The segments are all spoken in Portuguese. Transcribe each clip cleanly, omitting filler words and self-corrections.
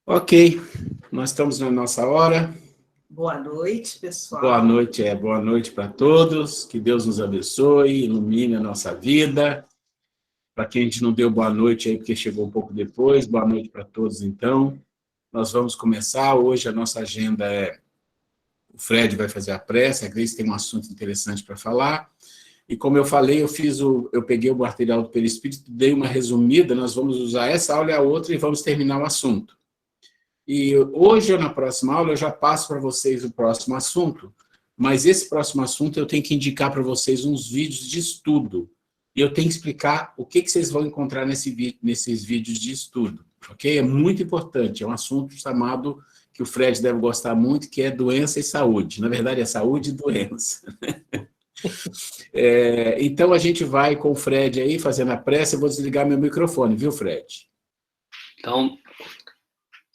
Ok, nós estamos na nossa hora. Boa noite, pessoal. Boa noite para todos. Que Deus nos abençoe, ilumine a nossa vida. Para quem a gente não deu boa noite aí, porque chegou um pouco depois, boa noite para todos, então. Nós vamos começar. Hoje a nossa agenda é... O Fred vai fazer a prece, a Grace tem um assunto interessante para falar. E como eu falei, eu peguei o material do Perispírito, dei uma resumida, nós vamos usar essa aula e a outra e vamos terminar o assunto. E hoje, ou na próxima aula, eu já passo para vocês o próximo assunto, mas esse próximo assunto eu tenho que indicar para vocês uns vídeos de estudo. E eu tenho que explicar o que vocês vão encontrar nesses vídeos de estudo, ok? É muito importante, é um assunto chamado, que o Fred deve gostar muito, que é doença e saúde. Na verdade, é saúde e doença. Então, a gente vai com o Fred aí, fazendo a prece. Eu vou desligar meu microfone, viu, Fred? Então,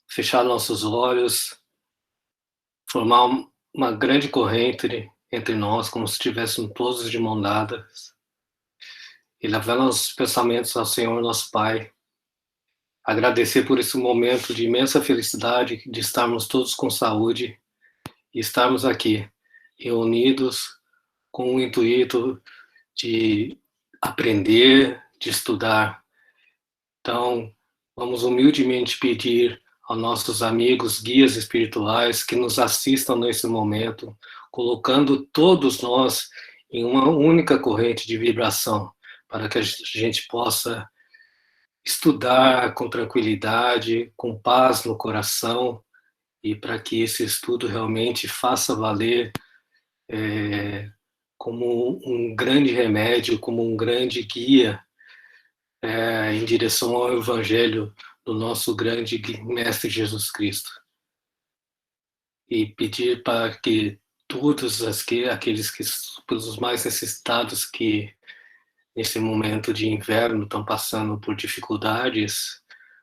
fechar nossos olhos, formar uma grande corrente entre nós, como se estivéssemos todos de mão dadas, e levar nossos pensamentos ao Senhor, nosso Pai. Agradecer por esse momento de imensa felicidade, de estarmos todos com saúde e estarmos aqui, reunidos com o intuito de aprender, de estudar. Então, vamos humildemente pedir aos nossos amigos guias espirituais que nos assistam nesse momento, colocando todos nós em uma única corrente de vibração, para que a gente possa estudar com tranquilidade, com paz no coração, e para que esse estudo realmente faça valer como um grande remédio, como um grande guia em direção ao Evangelho do nosso grande Mestre Jesus Cristo. E pedir para que todos aqueles que, pelos mais necessitados que nesse momento de inverno estão passando por dificuldades,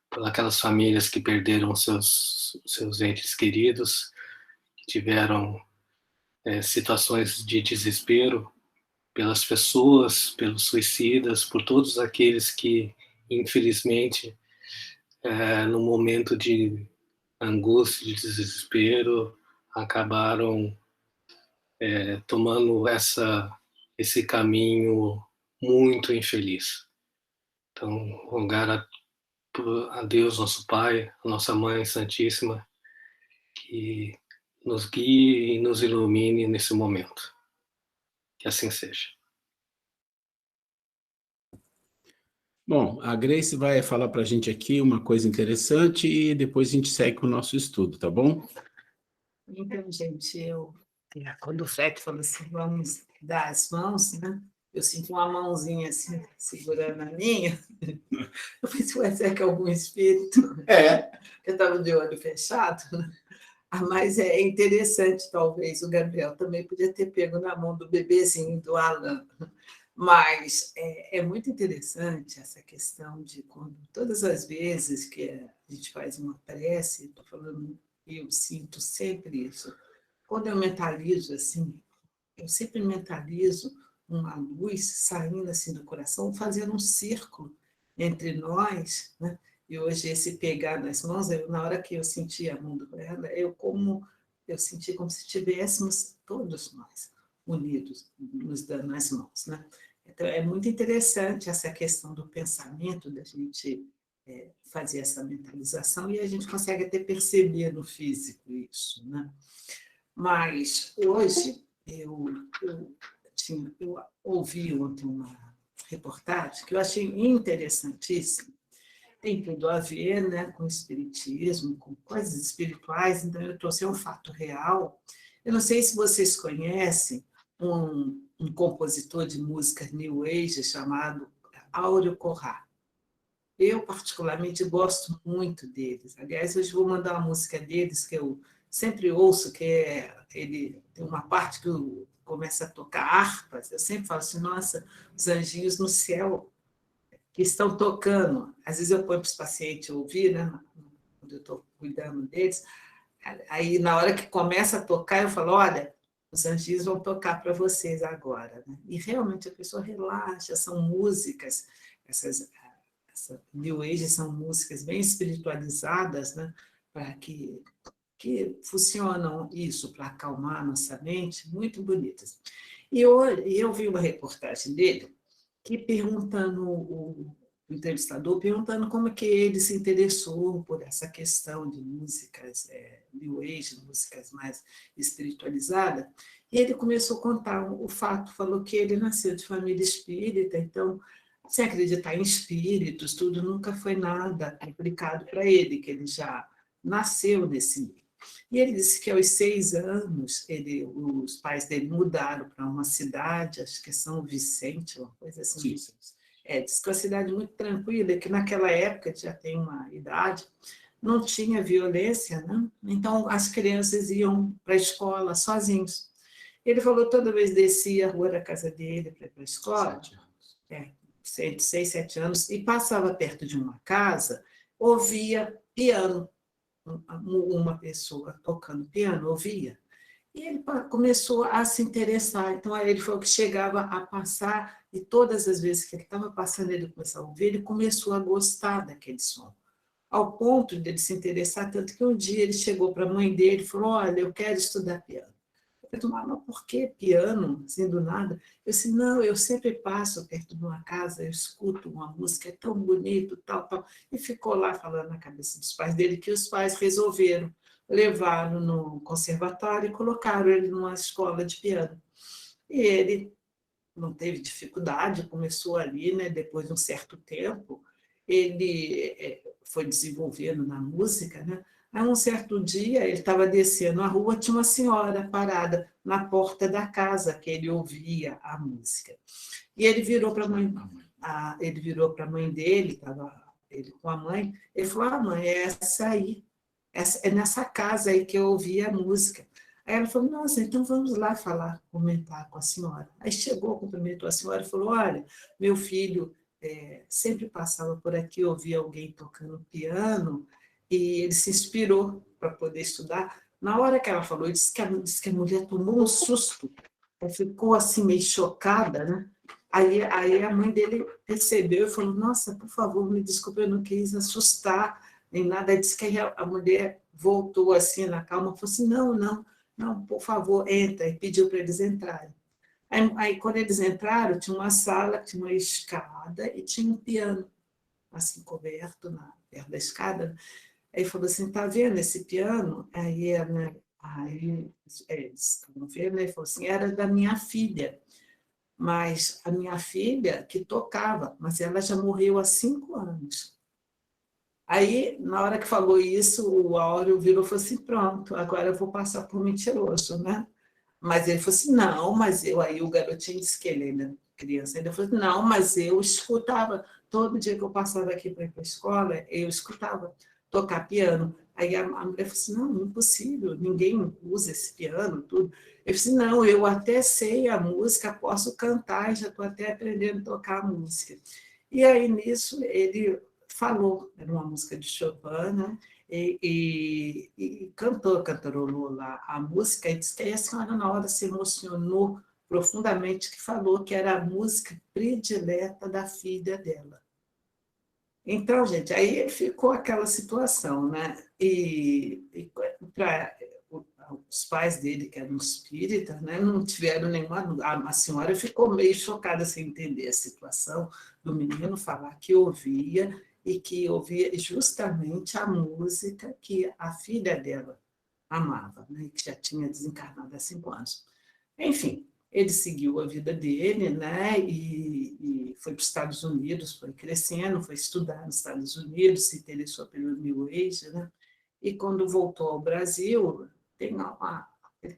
por aquelas famílias que perderam seus entes queridos, que tiveram situações de desespero, pelas pessoas, pelos suicidas, por todos aqueles que, infelizmente, no momento de angústia, de desespero, acabaram tomando esse caminho muito infeliz. Então, rogar a Deus, nosso Pai, a nossa Mãe Santíssima, que nos guie e nos ilumine nesse momento. Que assim seja. Bom, a Grace vai falar para a gente aqui uma coisa interessante e depois a gente segue com o nosso estudo, tá bom? Então, gente, quando o Fred falou assim, vamos dar as mãos, né? Eu sinto uma mãozinha assim, segurando a minha. Eu pensei, ué, será que é algum espírito? Eu estava de olho fechado, né? Mas é interessante, talvez, o Gabriel também podia ter pego na mão do bebezinho do Alan. Mas é muito interessante essa questão de quando, todas as vezes que a gente faz uma prece, estou falando, eu sinto sempre isso. Quando eu mentalizo assim, eu sempre mentalizo uma luz saindo assim do coração, fazendo um círculo entre nós, né? E hoje esse pegar nas mãos, na hora que eu senti a mão dela, eu senti como se estivéssemos todos nós unidos, nos dando as mãos, né? Então, é muito interessante essa questão do pensamento, da gente fazer essa mentalização, e a gente consegue até perceber no físico isso, né? Mas hoje eu ouvi ontem uma reportagem que eu achei interessantíssima. Tem tudo a ver, né, com espiritismo, com coisas espirituais, então eu trouxe um fato real. Eu não sei se vocês conhecem um compositor de música New Age chamado Áureo Corrá. Eu, particularmente, gosto muito deles. Aliás, hoje vou mandar uma música deles que eu sempre ouço, ele tem uma parte que começa a tocar harpas. Eu sempre falo assim, nossa, os anjinhos no céu que estão tocando. Às vezes eu ponho para os pacientes ouvir, né, quando eu estou cuidando deles. Aí, na hora que começa a tocar, eu falo, olha, os anjinhos vão tocar para vocês agora. Né? E realmente a pessoa relaxa, são músicas, essa New Age são músicas bem espiritualizadas, né? para que funcionam isso para acalmar a nossa mente, muito bonitas. E eu vi uma reportagem dele que perguntando, o entrevistador perguntando como é que ele se interessou por essa questão de músicas New Age, músicas mais espiritualizadas, e ele começou a contar o fato, falou que ele nasceu de família espírita, então, sem acreditar em espíritos, tudo nunca foi nada complicado para ele, que ele já nasceu nesse meio. E ele disse que aos 6 anos, os pais dele mudaram para uma cidade, acho que é São Vicente, uma coisa assim. Sim. Diz que é uma cidade muito tranquila, que naquela época, já tem uma idade, não tinha violência, né? Então as crianças iam para a escola sozinhos. Ele falou toda vez descia a rua da casa dele para ir para a escola, 6, 7 anos, e passava perto de uma casa, ouvia piano, uma pessoa tocando piano, ouvia, e ele começou a se interessar. Então, ele foi o que chegava a passar, e todas as vezes que ele estava passando, ele começava a ouvir, ele começou a gostar daquele som, ao ponto de ele se interessar, tanto que um dia ele chegou para a mãe dele e falou, olha, eu quero estudar piano. Eu falei, mas por que piano, assim, do nada? Eu disse, não, eu sempre passo perto de uma casa, eu escuto uma música, é tão bonito, tal, tal. E ficou lá falando na cabeça dos pais dele que os pais resolveram levá-lo no conservatório e colocaram ele numa escola de piano. E ele não teve dificuldade, começou ali, né, depois de um certo tempo, ele foi desenvolvendo na música, né? Aí, um certo dia, ele estava descendo a rua, tinha uma senhora parada na porta da casa, que ele ouvia a música. E ele virou para a mãe dele, estava ele com a mãe, ele falou, mãe, é essa aí, é nessa casa aí que eu ouvi a música. Aí ela falou, nossa, então vamos lá falar, comentar com a senhora. Aí chegou, cumprimentou a senhora e falou, olha, meu filho sempre passava por aqui, ouvia alguém tocando piano, e ele se inspirou para poder estudar. Na hora que ela falou, disse que a mulher tomou um susto, ela ficou assim meio chocada, né? Aí a mãe dele percebeu e falou, nossa, por favor, me desculpe, eu não quis assustar, nem nada. Aí disse que a mulher voltou assim na calma, falou assim, não, por favor, entra, e pediu para eles entrarem. Aí, quando eles entraram, tinha uma sala, tinha uma escada e tinha um piano, assim, coberto perto da escada. Aí falou assim, tá vendo esse piano? Aí eles estavam vendo, né? Ele falou assim, era da minha filha, mas a minha filha que tocava, mas ela já morreu há 5 anos. Aí, na hora que falou isso, o Áureo virou e falou assim, pronto, agora eu vou passar por mentiroso, né? Mas ele falou assim, não, mas aí o garotinho disse que ele era criança, ele falou assim, não, mas eu escutava, todo dia que eu passava aqui para ir para a escola, eu escutava tocar piano. Aí a mulher falou assim, não, impossível, ninguém usa esse piano, tudo. Eu falei assim, não, eu até sei a música, posso cantar, já estou até aprendendo a tocar a música. E aí, nisso, ele falou, era uma música de Chopin, né? E cantarolou lá a música, e disse que a senhora, na hora, se emocionou profundamente, que falou que era a música predileta da filha dela. Então, gente, aí ficou aquela situação, né? E para os pais dele, que eram espíritas, né, não tiveram nenhuma... A senhora ficou meio chocada sem entender a situação do menino falar que ouvia, e que ouvia justamente a música que a filha dela amava, né, que já tinha desencarnado há 5 anos. Enfim, ele seguiu a vida dele, né, e foi para os Estados Unidos, foi crescendo, foi estudar nos Estados Unidos, se interessou pelo New Age, né, e quando voltou ao Brasil, ele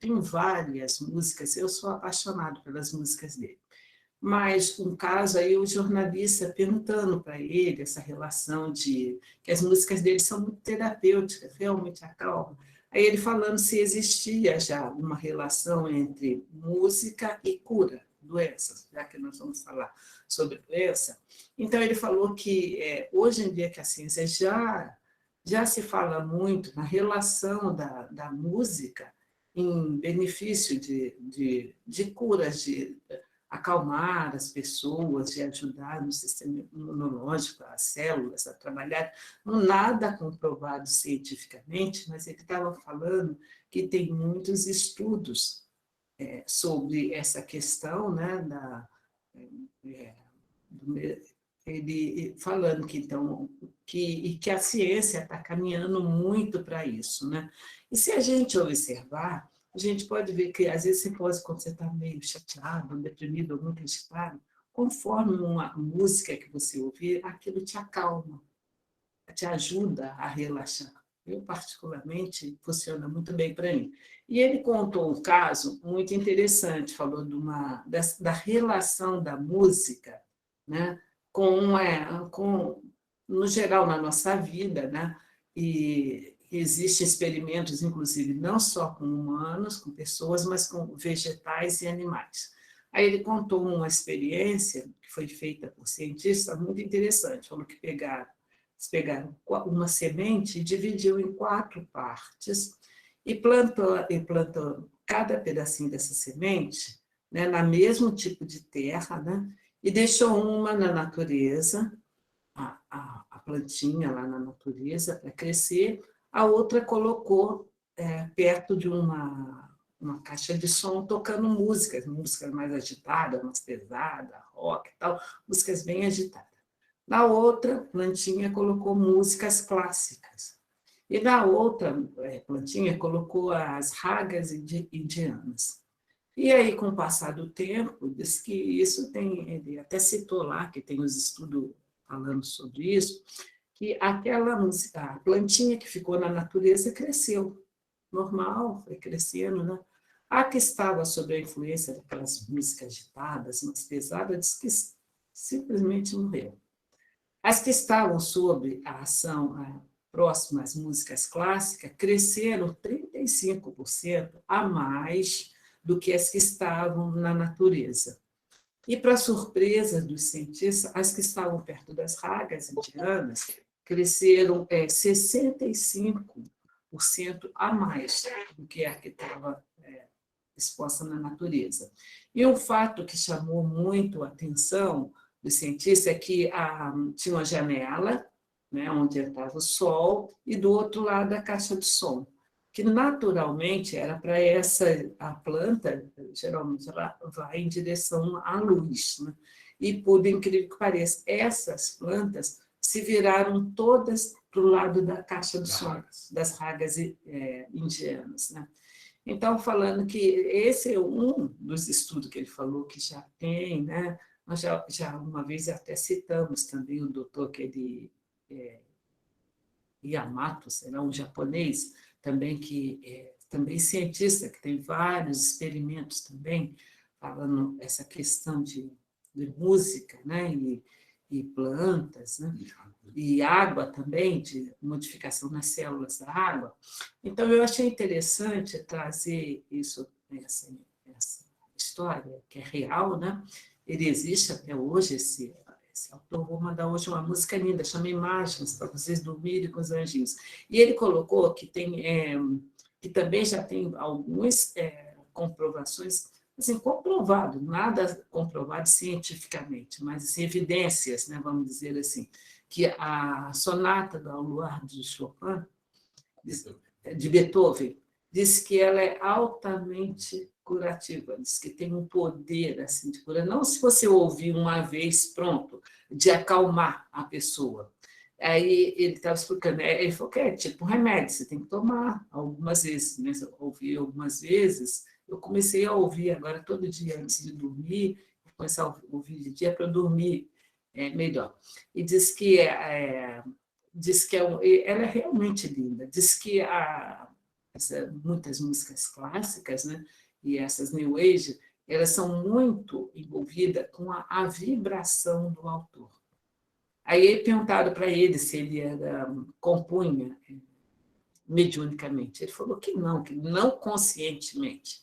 tem várias músicas, eu sou apaixonado pelas músicas dele. Mas um caso aí, o jornalista perguntando para ele essa relação de que as músicas dele são muito terapêuticas, realmente acalmam. Aí ele falando se existia já uma relação entre música e cura, doenças, já que nós vamos falar sobre doença. Então ele falou que hoje em dia que a ciência já se fala muito na relação da música em benefício de curas acalmar as pessoas, de ajudar no sistema imunológico, as células a trabalhar. Nada comprovado cientificamente, mas ele estava falando que tem muitos estudos sobre essa questão, né, ele falando que, então, que a ciência está caminhando muito para isso, né? E se a gente observar, a gente pode ver que, às vezes, quando você está meio chateado, deprimido, ou muito agitado, conforme uma música que você ouvir, aquilo te acalma, te ajuda a relaxar. Eu, particularmente, funciona muito bem para mim. E ele contou um caso muito interessante, falou da relação da música, né, no geral, na nossa vida, né? E existem experimentos, inclusive, não só com humanos, com pessoas, mas com vegetais e animais. Aí ele contou uma experiência que foi feita por cientistas muito interessante. Falou que eles pegaram uma semente e dividiu em 4 partes e plantou cada pedacinho dessa semente, né, na mesmo tipo de terra, né, e deixou uma na natureza, a plantinha lá na natureza, para crescer, a outra colocou perto de uma caixa de som, tocando músicas mais agitadas, mais pesadas, rock e tal, músicas bem agitadas. Na outra plantinha colocou músicas clássicas. E na outra plantinha colocou as ragas indianas. E aí, com o passar do tempo, diz que isso ele até citou lá, que tem os estudos falando sobre isso, que a plantinha que ficou na natureza cresceu, normal, foi crescendo, né? A que estava sob a influência daquelas músicas agitadas, mais pesadas, diz que simplesmente morreu. As que estavam sob a ação próxima às músicas clássicas cresceram 35% a mais do que as que estavam na natureza. E, para surpresa dos cientistas, as que estavam perto das ragas indianas cresceram 65% a mais do que a que estava exposta na natureza. E um fato que chamou muito a atenção dos cientistas é que tinha uma janela, né, onde entrava o sol, e do outro lado a caixa de som, que naturalmente era para a planta, geralmente ela vai em direção à luz, né? E, por incrível que pareça, essas plantas se viraram todas para o lado da caixa de som, das ragas indianas, né? Então, falando que esse é um dos estudos que ele falou que já tem, né? Nós já uma vez até citamos também o doutor Yamato, será um japonês, também também cientista, que tem vários experimentos também, falando essa questão de música, né? E plantas, né? E água também, de modificação nas células da água. Então, eu achei interessante trazer essa história, que é real, né? Ele existe até hoje, esse autor. Vou mandar hoje uma música linda, chama Imagens, para vocês dormirem com os anjinhos. E ele colocou que também já tem algumas comprovações, assim, comprovado, nada comprovado cientificamente, mas assim, evidências, né, vamos dizer assim, que a sonata ao luar de Chopin, de Beethoven, diz que ela é altamente curativa, diz que tem um poder assim, de cura. Não se você ouvir uma vez, pronto, de acalmar a pessoa. Aí ele estava explicando, ele falou que é tipo um remédio, você tem que tomar algumas vezes. Né? Eu ouvi algumas vezes, eu comecei a ouvir agora todo dia antes de dormir, começar a ouvir de dia para dormir melhor. E diz que ela é realmente linda, diz que muitas músicas clássicas, né, e essas New Age, elas são muito envolvidas com a vibração do autor. Aí perguntaram para ele se ele compunha mediunicamente. Ele falou que não conscientemente.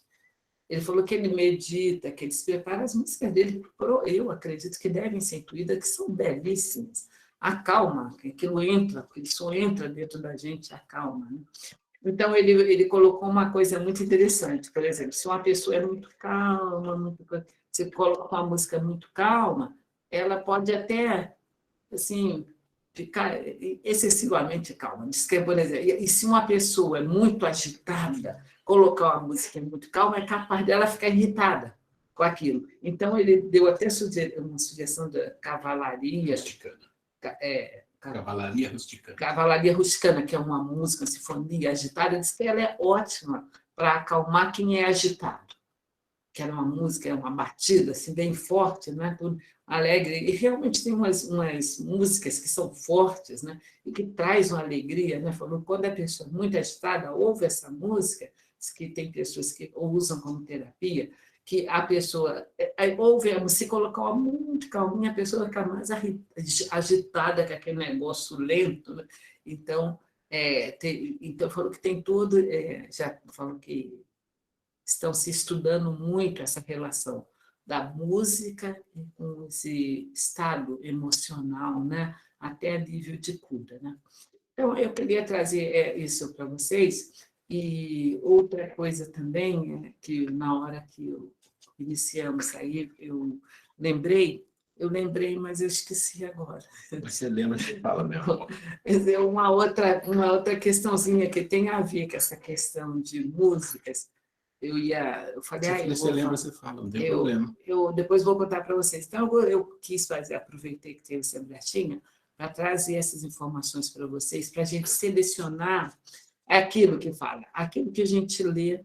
Ele falou que ele medita, que ele se prepara. As músicas dele, eu acredito que devem ser intuídas, que são belíssimas. Acalma, que aquilo entra, aquele som entra dentro da gente, acalma. Né? Então, ele colocou uma coisa muito interessante. Por exemplo, se uma pessoa é muito calma, você coloca uma música muito calma, ela pode até, assim, ficar excessivamente calma. Diz que, por exemplo, e se uma pessoa é muito agitada, colocar uma música muito calma, é capaz dela ficar irritada com aquilo. Então, ele deu até uma sugestão da cavalaria Rusticana. É, Cavalaria rusticana. Cavalaria Rusticana, que é uma música, uma sinfonia agitada, diz que ela é ótima para acalmar quem é agitado. Que era uma música, uma batida assim, bem forte, né? Tudo alegre. E realmente tem umas músicas que são fortes, né? E que traz uma alegria. Né? Falou, quando a pessoa é muito agitada ouve essa música, diz que tem pessoas que usam como terapia, que a pessoa ouve, se colocar uma muito calminha, a pessoa fica mais agitada com aquele negócio lento. Né? Então, então, falou que tem tudo, já falou que estão se estudando muito essa relação da música com esse estado emocional, né? Até a nível de cura. Né? Então, eu queria trazer isso para vocês. E outra coisa também, que na hora que iniciamos aí, eu lembrei, mas eu esqueci agora. Você lembra, você fala mesmo. É uma outra questãozinha que tem a ver com essa questão de músicas. Eu falei, você lembra, você fala, não tem problema. Eu depois vou contar para vocês. Então, eu quis aproveitei que teve essa brechinha para trazer essas informações para vocês, para a gente selecionar aquilo que fala, aquilo que a gente lê,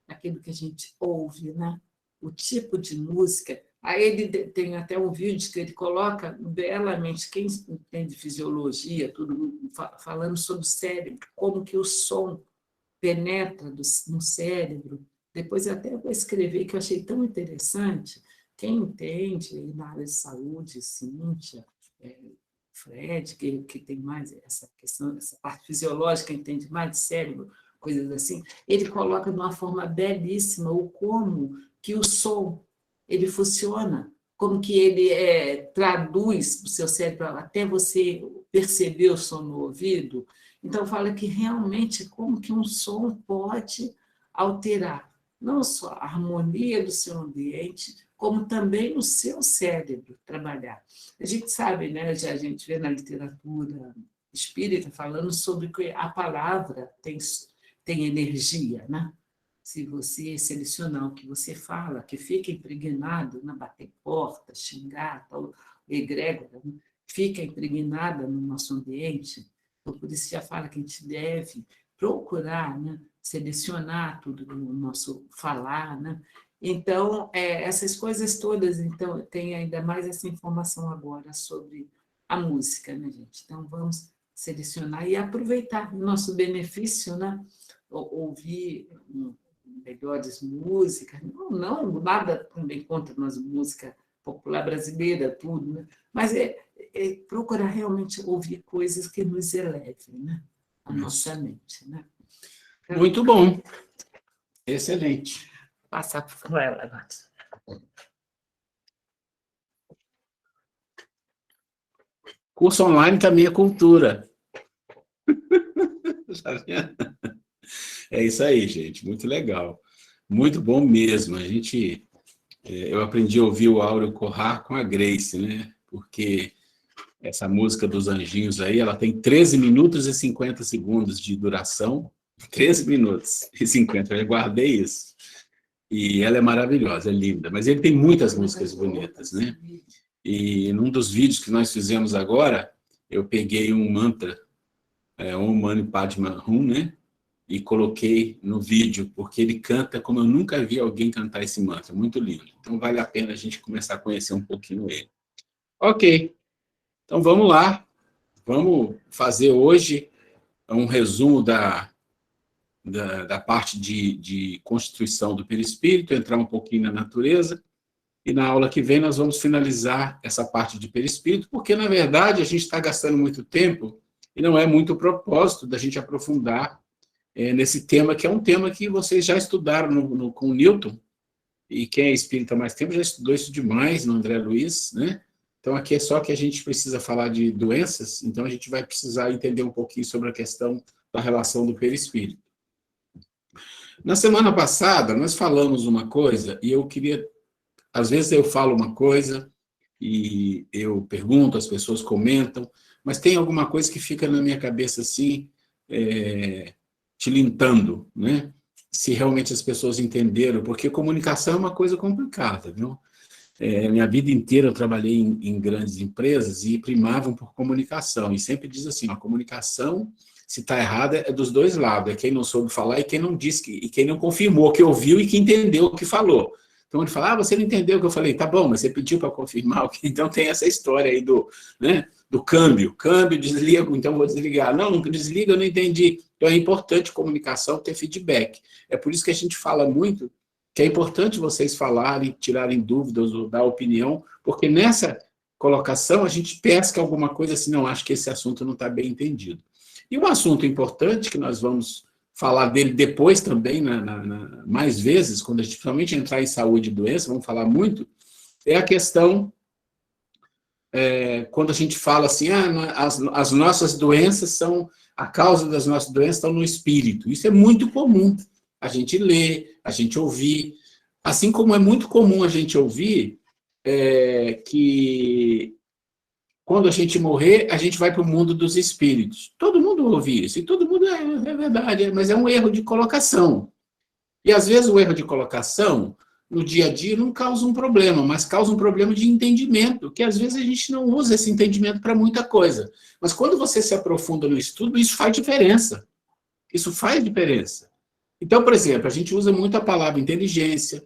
aquilo que a gente ouve, né? O tipo de música. Aí ele tem até um vídeo que ele coloca belamente, quem entende fisiologia, tudo falando sobre o cérebro, como que o som penetra no cérebro. Depois eu até vou escrever, que eu achei tão interessante. Quem entende na área de saúde, Cíntia, Fred, que tem mais essa questão, essa parte fisiológica, entende mais de cérebro, coisas assim, ele coloca de uma forma belíssima o como que o som ele funciona, como que ele traduz o seu cérebro até você perceber o som no ouvido. Então, fala que realmente como que um som pode alterar não só a harmonia do seu ambiente, como também o seu cérebro trabalhar. A gente sabe, né, já a gente vê na literatura espírita falando sobre que a palavra tem energia, né? Se você selecionar o que você fala, que fica impregnado, na bater porta, xingar, tal, egrégora, né? Fica impregnada no nosso ambiente. Então, por isso já fala que a gente deve procurar, né, selecionar tudo no nosso falar, né? Então, essas coisas todas, então, tem ainda mais essa informação agora sobre a música, né, gente? Então, vamos selecionar e aproveitar o nosso benefício, né? Ouvir melhores músicas, não nada também contra a música popular brasileira, tudo, né? Mas procurar realmente ouvir coisas que nos elevem, né? A nossa mente, né? Muito bom. Excelente. Passar para ela agora. Curso online também é cultura. Tá vendo? É isso aí, gente. Muito legal. Muito bom mesmo. Eu aprendi a ouvir o Áureo Corrá com a Grace, né? Porque essa música dos anjinhos aí, ela tem 13 minutos e 50 segundos de duração. 13 minutos e 50. Eu guardei isso. E ela é maravilhosa, é linda. Mas ele tem muitas músicas bonitas, né? E num dos vídeos que nós fizemos agora, eu peguei um mantra, Om Mani Padme Hum, né? E coloquei no vídeo, porque ele canta como eu nunca vi alguém cantar esse mantra. Muito lindo. Então, vale a pena a gente começar a conhecer um pouquinho ele. Ok. Então, vamos lá. Vamos fazer hoje um resumo da parte de constituição do perispírito, entrar um pouquinho na natureza, e na aula que vem nós vamos finalizar essa parte de perispírito, porque, na verdade, a gente está gastando muito tempo e não é muito o propósito da gente aprofundar nesse tema, que é um tema que vocês já estudaram com o Newton, e quem é espírita há mais tempo já estudou isso demais no André Luiz, né? Então, aqui é só que a gente precisa falar de doenças, então a gente vai precisar entender um pouquinho sobre a questão da relação do perispírito. Na semana passada, nós falamos uma coisa, e eu queria Às vezes eu falo uma coisa e eu pergunto, as pessoas comentam, mas tem alguma coisa que fica na minha cabeça assim, tilintando, né? Se realmente as pessoas entenderam, porque comunicação é uma coisa complicada, viu? Minha vida inteira eu trabalhei em grandes empresas e primavam por comunicação, e sempre diz assim, a comunicação, se está errada, é dos dois lados, é quem não soube falar e quem não disse, e quem não confirmou, que ouviu e que entendeu o que falou. Então ele fala, você não entendeu o que eu falei, tá bom, mas você pediu para confirmar, então tem essa história aí do câmbio, desligo, então vou desligar. Não desliga, eu não entendi. Então é importante comunicação, ter feedback. É por isso que a gente fala muito que é importante vocês falarem, tirarem dúvidas ou dar opinião, porque nessa colocação a gente pesca alguma coisa assim, não, acho que esse assunto não está bem entendido. E um assunto importante, que nós vamos falar dele depois também, mais vezes, quando a gente principalmente entrar em saúde e doença, vamos falar muito, é a questão, quando a gente fala assim, as nossas doenças são, a causa das nossas doenças estão no espírito. Isso é muito comum. A gente lê, a gente ouvir, assim como é muito comum a gente ouvir que quando a gente morrer, a gente vai para o mundo dos espíritos. Todo mundo ouve isso, e todo mundo é verdade, mas é um erro de colocação. E às vezes o erro de colocação, no dia a dia, não causa um problema, mas causa um problema de entendimento, que às vezes a gente não usa esse entendimento para muita coisa. Mas quando você se aprofunda no estudo, isso faz diferença. Isso faz diferença. Então, por exemplo, a gente usa muito a palavra inteligência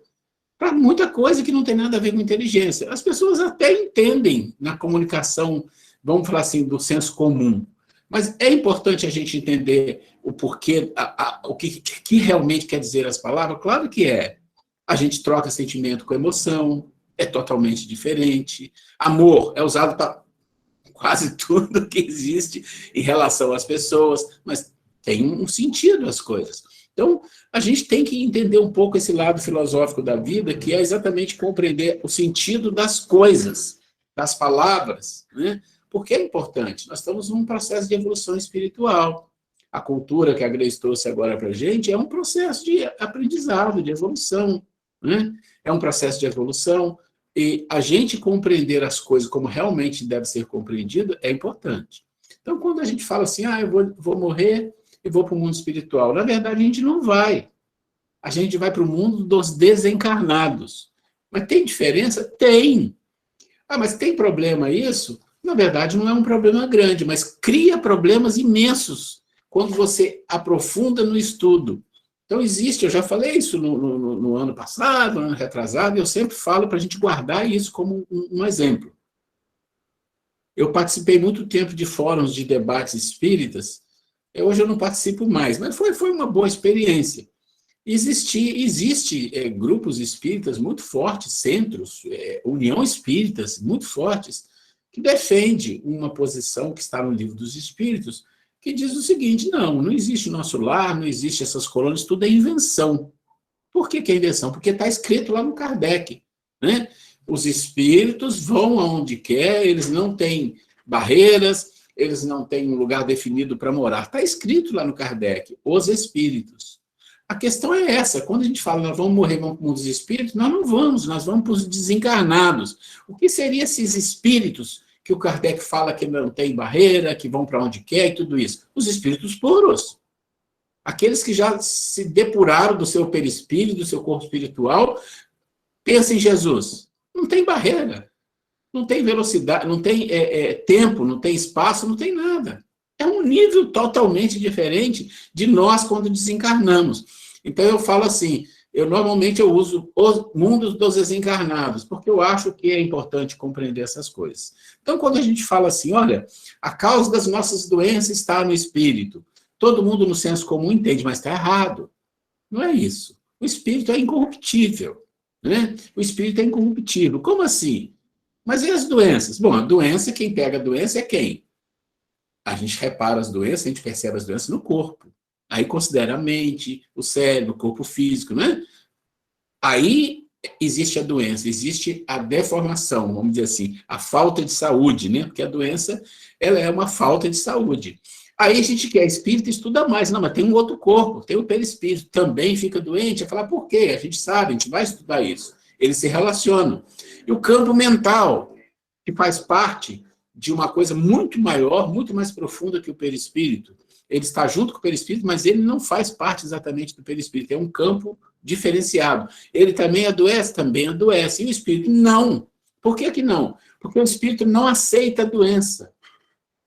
para muita coisa que não tem nada a ver com inteligência. As pessoas até entendem na comunicação, vamos falar assim, do senso comum, mas é importante a gente entender o porquê, o que realmente quer dizer as palavras. Claro que é. A gente troca sentimento com emoção, é totalmente diferente. Amor é usado para quase tudo que existe em relação às pessoas, mas tem um sentido as coisas. Então, a gente tem que entender um pouco esse lado filosófico da vida, que é exatamente compreender o sentido das coisas, das palavras, né? Porque é importante. Nós estamos num processo de evolução espiritual. A cultura que a Grace trouxe agora para a gente é um processo de aprendizado, de evolução, né? É um processo de evolução, e a gente compreender as coisas como realmente deve ser compreendido é importante. Então, quando a gente fala assim, eu vou morrer e vou para o mundo espiritual. Na verdade, a gente não vai. A gente vai para o mundo dos desencarnados. Mas tem diferença? Tem. Mas tem problema isso? Na verdade, não é um problema grande, mas cria problemas imensos quando você aprofunda no estudo. Então, existe, eu já falei isso no ano passado, no ano retrasado, e eu sempre falo para a gente guardar isso como um exemplo. Eu participei muito tempo de fóruns de debates espíritas. Hoje eu não participo mais, mas foi uma boa experiência. Existe grupos espíritas muito fortes, centros, união espíritas muito fortes, que defende uma posição que está no Livro dos Espíritos, que diz o seguinte, não existe o nosso lar, não existe essas colônias, tudo é invenção. Por que é invenção? Porque está escrito lá no Kardec, né? Os espíritos vão aonde quer, eles não têm barreiras, eles não têm um lugar definido para morar. Está escrito lá no Kardec, os espíritos. A questão é essa, quando a gente fala, nós vamos morrer, vamos para o mundo dos espíritos, nós não vamos, nós vamos para os desencarnados. O que seriam esses espíritos que o Kardec fala que não tem barreira, que vão para onde quer e tudo isso? Os espíritos puros. Aqueles que já se depuraram do seu perispírito, do seu corpo espiritual, pensam em Jesus. Não tem barreira. Não tem velocidade, não tem tempo, não tem espaço, não tem nada. É um nível totalmente diferente de nós quando desencarnamos. Então, eu falo assim, normalmente eu uso os mundos dos desencarnados, porque eu acho que é importante compreender essas coisas. Então, quando a gente fala assim, olha, a causa das nossas doenças está no espírito, todo mundo no senso comum entende, mas está errado. Não é isso. O espírito é incorruptível, né? O espírito é incorruptível. Como assim? Mas e as doenças? Bom, a doença, quem pega a doença é quem? A gente repara as doenças, a gente percebe as doenças no corpo. Aí considera a mente, o cérebro, o corpo físico, né? Aí existe a doença, existe a deformação, vamos dizer assim, a falta de saúde, né? Porque a doença, ela é uma falta de saúde. Aí a gente quer espírito, estuda mais. Não, mas tem um outro corpo, tem o perispírito, também fica doente. É falar, por quê? A gente sabe, a gente vai estudar isso. eles se relacionam. E o campo mental, que faz parte de uma coisa muito maior, muito mais profunda que o perispírito. Ele está junto com o perispírito, mas ele não faz parte exatamente do perispírito. É um campo diferenciado. Ele também adoece? Também adoece. E o espírito? Não. Por que não? Porque o espírito não aceita a doença.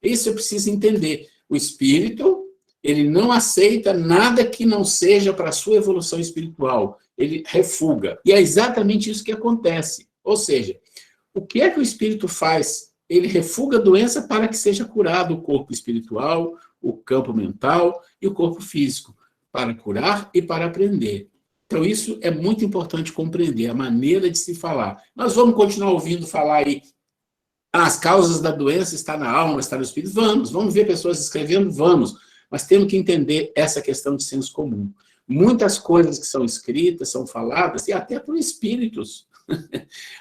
Isso eu preciso entender. O espírito, ele não aceita nada que não seja para a sua evolução espiritual. Ele refuga. E é exatamente isso que acontece. Ou seja, o que é que o espírito faz? Ele refuga a doença para que seja curado o corpo espiritual, o campo mental e o corpo físico, para curar e para aprender. Então, isso é muito importante compreender, a maneira de se falar. Nós vamos continuar ouvindo falar aí, as causas da doença estão na alma, está no espírito. Vamos ver pessoas escrevendo, vamos. Mas temos que entender essa questão de senso comum. Muitas coisas que são escritas, são faladas, e até por espíritos,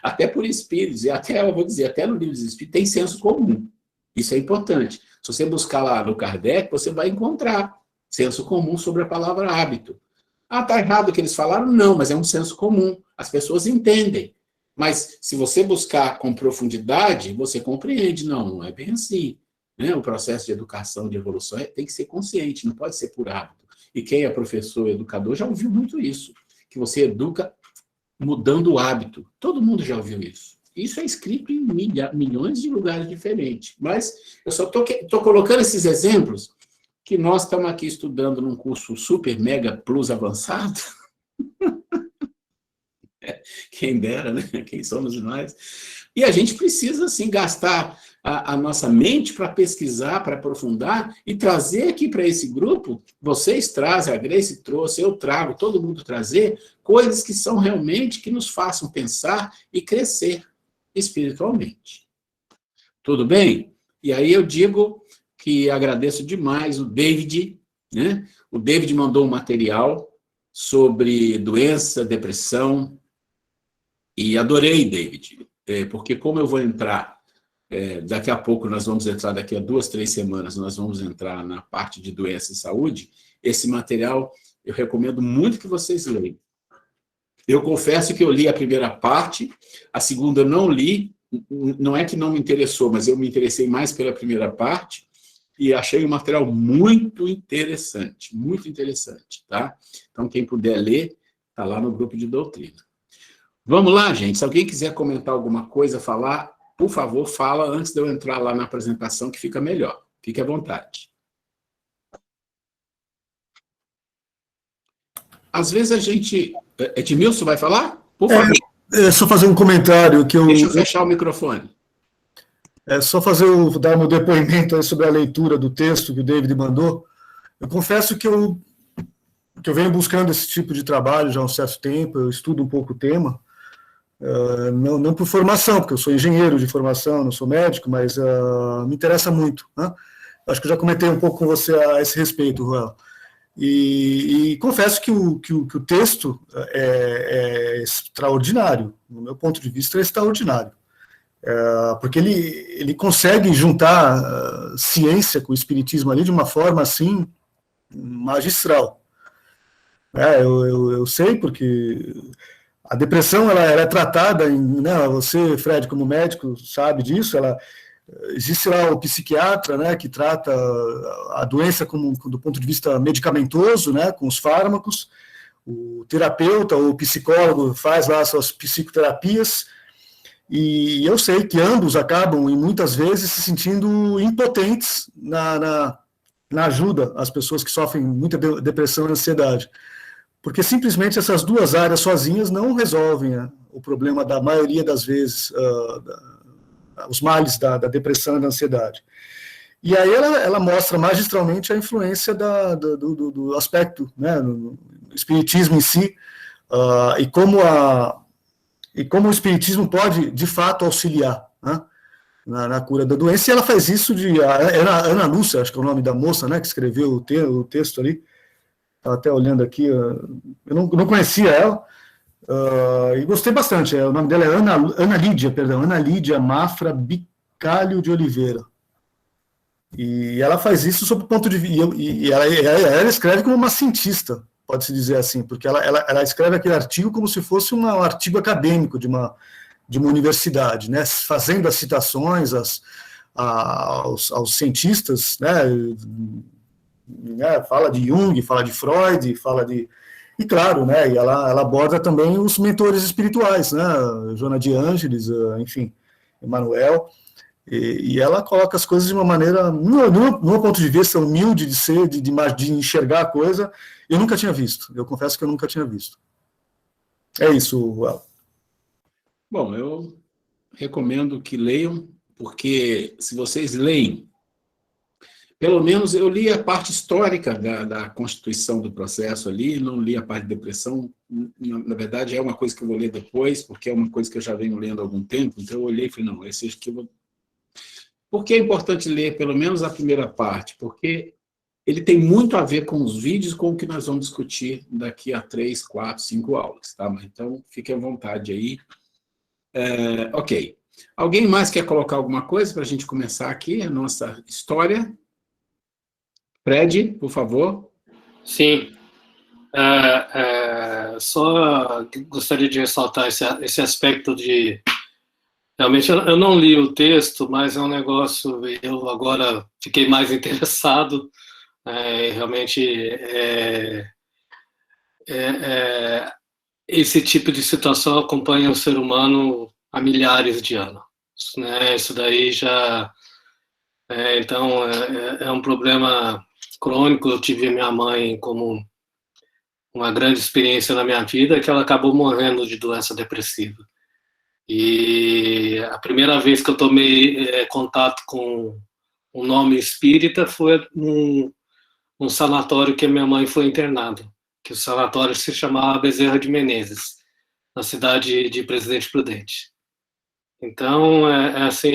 até por espíritos, e até, eu vou dizer, até no livro dos espíritos, tem senso comum. Isso é importante. Se você buscar lá no Kardec, você vai encontrar senso comum sobre a palavra hábito. Ah, está errado o que eles falaram? Não, mas é um senso comum. As pessoas entendem. Mas se você buscar com profundidade, você compreende. Não é bem assim. Né? O processo de educação, de evolução, tem que ser consciente, não pode ser por hábito. E quem é professor, educador, já ouviu muito isso. Que você educa mudando o hábito. Todo mundo já ouviu isso. Isso é escrito em milhões de lugares diferentes. Mas eu só estou colocando esses exemplos que nós estamos aqui estudando num curso super, mega, plus avançado. Quem dera, né? Quem somos nós? E a gente precisa, assim, gastar a nossa mente para pesquisar, para aprofundar e trazer aqui para esse grupo, vocês trazem, a Grace trouxe, eu trago, todo mundo trazer, coisas que são realmente que nos façam pensar e crescer espiritualmente. Tudo bem? E aí eu digo que agradeço demais o David, né? O David mandou um material sobre doença, depressão, e adorei, David, porque como eu vou entrar, daqui a pouco nós vamos entrar, daqui a 2, 3 semanas, nós vamos entrar na parte de doença e saúde, esse material eu recomendo muito que vocês leiam. Eu confesso que eu li a primeira parte, a segunda eu não li, não é que não me interessou, mas eu me interessei mais pela primeira parte, e achei o material muito interessante, tá? Então, quem puder ler, está lá no grupo de doutrina. Vamos lá, gente, se alguém quiser comentar alguma coisa, falar, por favor, fala antes de eu entrar lá na apresentação, que fica melhor. Fique à vontade. Às vezes a gente... Edmilson vai falar? Por favor. É só fazer um comentário que eu... Deixa eu fechar o microfone. É só dar meu depoimento aí sobre a leitura do texto que o David mandou. Eu confesso que eu venho buscando esse tipo de trabalho já há um certo tempo, eu estudo um pouco o tema, não por formação, porque eu sou engenheiro de formação, não sou médico, mas me interessa muito, né? Acho que eu já comentei um pouco com você a esse respeito, Ruel. E confesso que o texto é extraordinário, no meu ponto de vista é extraordinário, porque ele consegue juntar ciência com o espiritismo ali de uma forma assim magistral. Eu sei porque a depressão ela é tratada, né, você, Fred, como médico, sabe disso, existe lá o psiquiatra, né, que trata a doença do ponto de vista medicamentoso, né, com os fármacos, o terapeuta ou o psicólogo faz lá as suas psicoterapias, e eu sei que ambos acabam, e muitas vezes, se sentindo impotentes na ajuda às pessoas que sofrem muita depressão e ansiedade. Porque simplesmente essas duas áreas sozinhas não resolvem o problema da maioria das vezes, os males da depressão e da ansiedade. E aí ela mostra magistralmente a influência do aspecto, né, do espiritismo em si, e como o espiritismo pode, de fato, auxiliar, né, na cura da doença. E ela faz isso Ana Lúcia, acho que é o nome da moça, né, que escreveu o texto ali. Estava até olhando aqui, eu não conhecia ela, e gostei bastante. O nome dela é Ana Lídia Mafra Bicalho de Oliveira. E ela faz isso sob o ponto de vista, e ela escreve como uma cientista, pode-se dizer assim, porque ela escreve aquele artigo como se fosse um artigo acadêmico de uma universidade, né, fazendo as citações aos cientistas, né, fala de Jung, fala de Freud, e claro, né, e ela aborda também os mentores espirituais, né, Joana de Ângeles, enfim, Emmanuel, e ela coloca as coisas de uma maneira, no meu ponto de vista, humilde de ser, de enxergar a coisa, eu nunca tinha visto, eu confesso que eu nunca tinha visto. É isso, Well. Bom, eu recomendo que leiam, porque se vocês leem, pelo menos eu li a parte histórica da constituição do processo ali, não li a parte de depressão, na verdade é uma coisa que eu vou ler depois, porque é uma coisa que eu já venho lendo há algum tempo, então eu olhei e falei, não, esse aqui eu vou... Por que é importante ler pelo menos a primeira parte? Porque ele tem muito a ver com os vídeos, com o que nós vamos discutir daqui a 3, 4, 5 aulas, tá? Então, fiquem à vontade aí. Ok. Alguém mais quer colocar alguma coisa para a gente começar aqui a nossa história? Fred, por favor. Sim. Só gostaria de ressaltar esse aspecto de... Realmente, eu não li o texto, mas é um negócio... Eu agora fiquei mais interessado. Realmente, esse tipo de situação acompanha o ser humano há milhares de anos, né? Isso daí já... então, é um problema crônico. Eu tive a minha mãe como uma grande experiência na minha vida, que ela acabou morrendo de doença depressiva. E a primeira vez que eu tomei contato com o nome espírita foi num sanatório que a minha mãe foi internada, que o sanatório se chamava Bezerra de Menezes, na cidade de Presidente Prudente. Então, assim,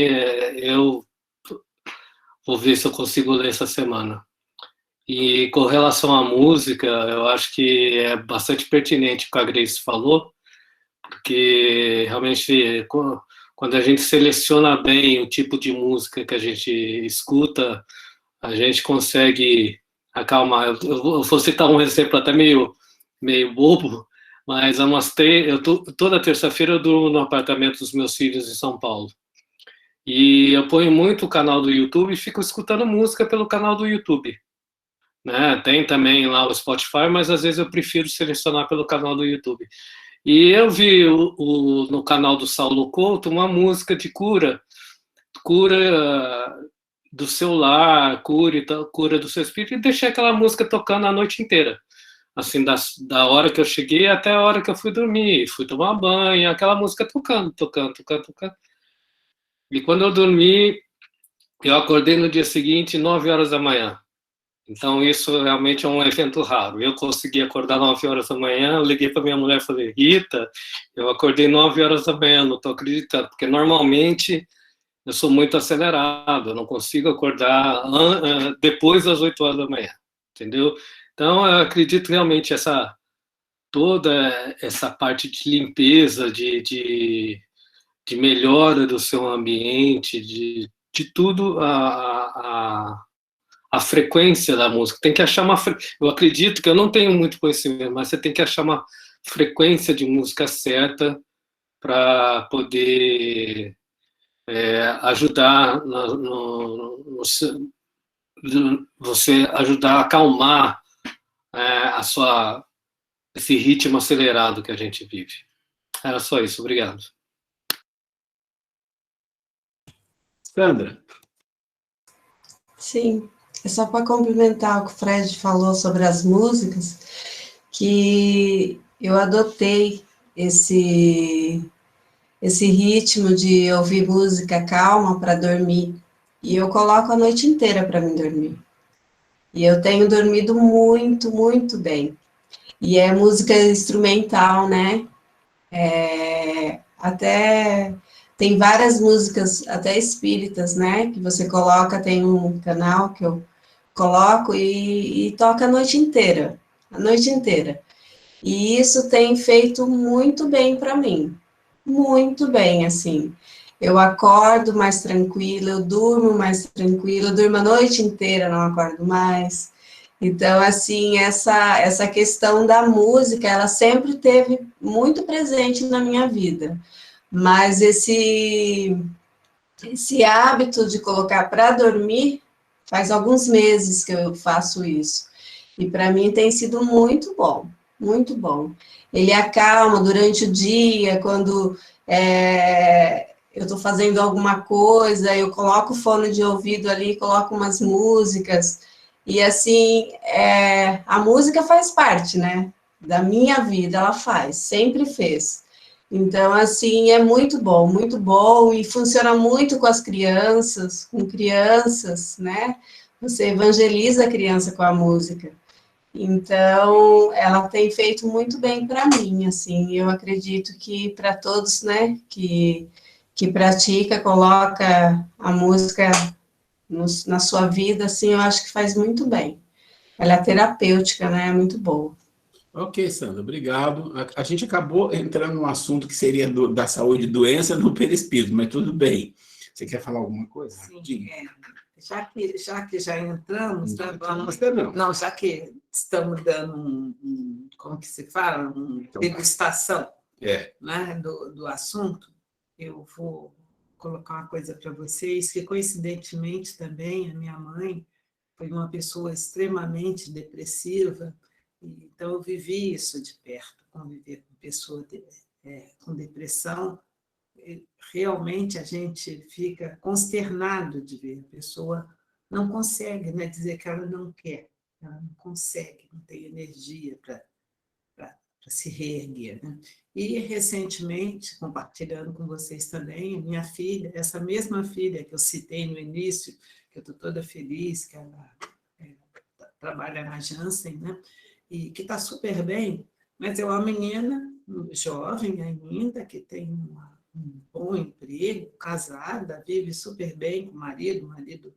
eu vou ver se eu consigo ler essa semana. E com relação à música, eu acho que é bastante pertinente o que a Grace falou, porque realmente quando a gente seleciona bem o tipo de música que a gente escuta, a gente consegue acalmar. Eu vou citar um exemplo até meio bobo, mas toda terça-feira eu durmo no apartamento dos meus filhos em São Paulo. E eu ponho muito o canal do YouTube e fico escutando música pelo canal do YouTube. Né? Tem também lá o Spotify, mas às vezes eu prefiro selecionar pelo canal do YouTube. E eu vi no canal do Saulo Couto uma música de cura do seu lar, cura do seu espírito, e deixei aquela música tocando a noite inteira. Assim, da hora que eu cheguei até a hora que eu fui dormir, fui tomar banho, aquela música tocando. E quando eu dormi, eu acordei no dia seguinte, 9 horas da manhã. Então, isso realmente é um evento raro. Eu consegui acordar 9 horas da manhã, liguei para minha mulher e falei, Rita, eu acordei 9 horas da manhã, não estou acreditando, porque normalmente eu sou muito acelerado, eu não consigo acordar depois das 8 horas da manhã, entendeu? Então, eu acredito realmente toda essa parte de limpeza, de melhora do seu ambiente, de tudo, a frequência da música. Tem que achar eu acredito que eu não tenho muito conhecimento, mas você tem que achar uma frequência de música certa para poder ajudar você ajudar a acalmar esse ritmo acelerado que a gente vive. Era só isso, obrigado. Sandra. Sim, é só para complementar o que o Fred falou sobre as músicas, que eu adotei esse ritmo de ouvir música calma para dormir, e eu coloco a noite inteira para mim dormir. E eu tenho dormido muito, muito bem. E é música instrumental, né? Até tem várias músicas, até espíritas, né? Que você coloca, tem um canal que eu coloco e toca a noite inteira. E isso tem feito muito bem para mim. Muito bem, assim. Eu acordo mais tranquila, eu durmo mais tranquila, eu durmo a noite inteira, não acordo mais. Então, assim, essa questão da música, ela sempre teve muito presente na minha vida. Mas esse hábito de colocar para dormir, faz alguns meses que eu faço isso. E para mim tem sido muito bom, muito bom. Ele acalma durante o dia, quando eu estou fazendo alguma coisa, eu coloco o fone de ouvido ali, coloco umas músicas, e assim, a música faz parte, né, da minha vida, ela faz, sempre fez. Então, assim, é muito bom, e funciona muito com as crianças, né, você evangeliza a criança com a música. Então, ela tem feito muito bem para mim, assim, eu acredito que para todos, né, que pratica, coloca a música na sua vida, assim, eu acho que faz muito bem. Ela é terapêutica, né, é muito boa. Ok, Sandra, obrigado. A gente acabou entrando num assunto que seria da saúde e doença no perispírito, mas tudo bem. Você quer falar alguma coisa? Sim, já que já entramos, Não, vamos... não. Não, já que estamos dando como que se fala? Degustação, né, do assunto, eu vou colocar uma coisa para vocês, que coincidentemente também a minha mãe foi uma pessoa extremamente depressiva, então eu vivi isso de perto, conviver com pessoa com depressão. Realmente a gente fica consternado de ver a pessoa não consegue, né, dizer que ela não quer, ela não consegue, não tem energia para se reerguer, né? E recentemente, compartilhando com vocês também, a minha filha, essa mesma filha que eu citei no início, que eu estou toda feliz, que ela trabalha na Janssen, né? E que está super bem, mas é uma menina jovem ainda, que tem um bom emprego, casada, vive super bem com o marido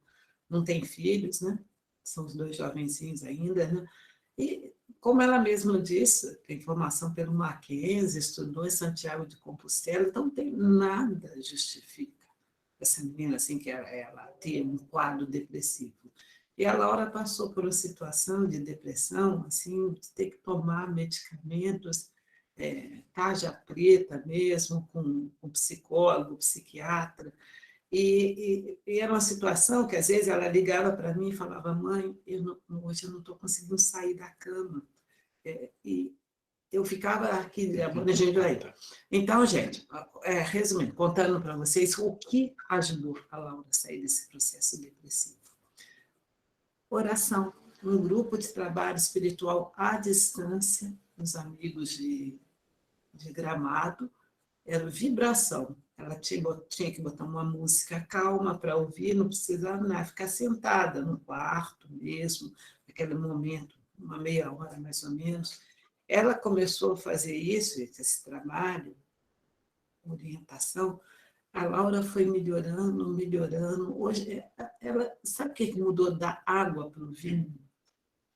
não tem filhos, né? São os 2 jovenzinhos ainda, né? E, como ela mesma disse, tem formação pelo Mackenzie, estudou em Santiago de Compostela, então não tem nada justifica essa menina assim, que ela ter um quadro depressivo. E a Laura passou por uma situação de depressão, assim, de ter que tomar medicamentos, tarja preta mesmo, com psicólogo, psiquiatra, e era uma situação que, às vezes, ela ligava para mim e falava: mãe, hoje eu não estou conseguindo sair da cama. E eu ficava aqui, Então, gente, resumindo, contando para vocês o que ajudou a Laura a sair desse processo depressivo. Oração, um grupo de trabalho espiritual à distância, os amigos de Gramado, era vibração. Ela tinha que botar uma música calma para ouvir, não precisava nada, ficar sentada no quarto mesmo, naquele momento, uma meia hora mais ou menos. Ela começou a fazer isso, esse trabalho, orientação. A Laura foi melhorando. Hoje, ela sabe o que mudou da água para o vinho?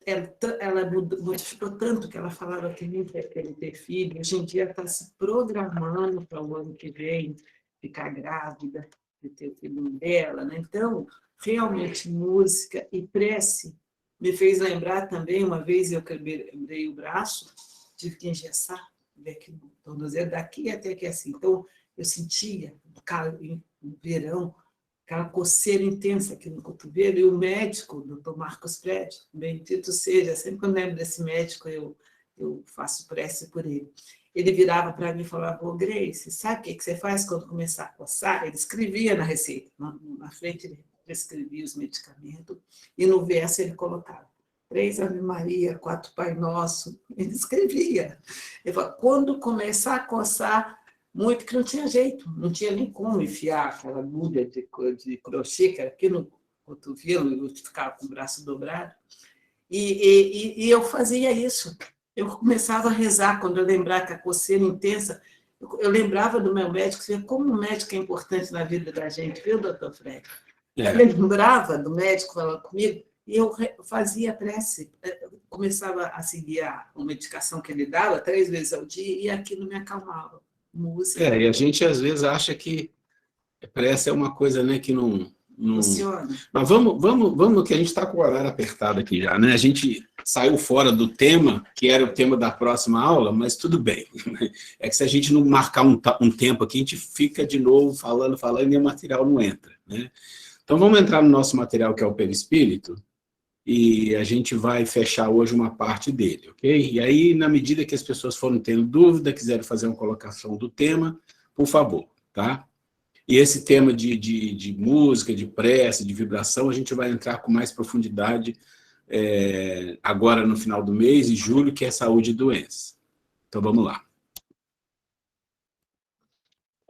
Ela modificou tanto que ela falava que nem queria ter filho. Hoje em dia está se programando para o ano que vem ficar grávida, de ter o filho dela, né? Então, realmente, música e prece me fez lembrar também, uma vez eu quebrei o braço, tive que engessar, aqui no tornozelo, daqui até aqui assim. Então, eu sentia, no verão, aquela coceira intensa aqui no cotovelo, e o médico, o doutor Marcos Prédio, bendito seja, sempre que eu lembro desse médico, eu faço prece por ele. Ele virava para mim e falava: ô Grace, sabe o que você faz quando começar a coçar? Ele escrevia na receita, na frente ele prescrevia os medicamentos, e no verso ele colocava 3 Ave Maria, 4 Pai Nosso, ele escrevia. Ele falava: quando começar a coçar, muito, que não tinha jeito, não tinha nem como enfiar aquela agulha de crochê, que era aqui no cotovelo, eu ficava com o braço dobrado, e eu fazia isso. Eu começava a rezar, quando eu lembrava que a coceira intensa, eu lembrava do meu médico, como o médico é importante na vida da gente, viu, doutor Fred? Eu lembrava do médico falando comigo, e eu fazia prece, começava a seguir a medicação que ele dava 3 vezes ao dia, e aquilo me acalmava. Música. E a gente às vezes acha que prece é uma coisa, né, que não Funciona. Mas vamos, que a gente está com o horário apertado aqui já, né? A gente saiu fora do tema, que era o tema da próxima aula, mas tudo bem. É que se a gente não marcar um tempo aqui, a gente fica de novo falando, e o material não entra, né? Então, vamos entrar no nosso material, que é o perispírito, e a gente vai fechar hoje uma parte dele, ok? E aí, na medida que as pessoas forem tendo dúvida, quiserem fazer uma colocação do tema, por favor, tá? E esse tema de música, de prece, de vibração, a gente vai entrar com mais profundidade agora no final do mês, em julho, que é saúde e doença. Então, vamos lá.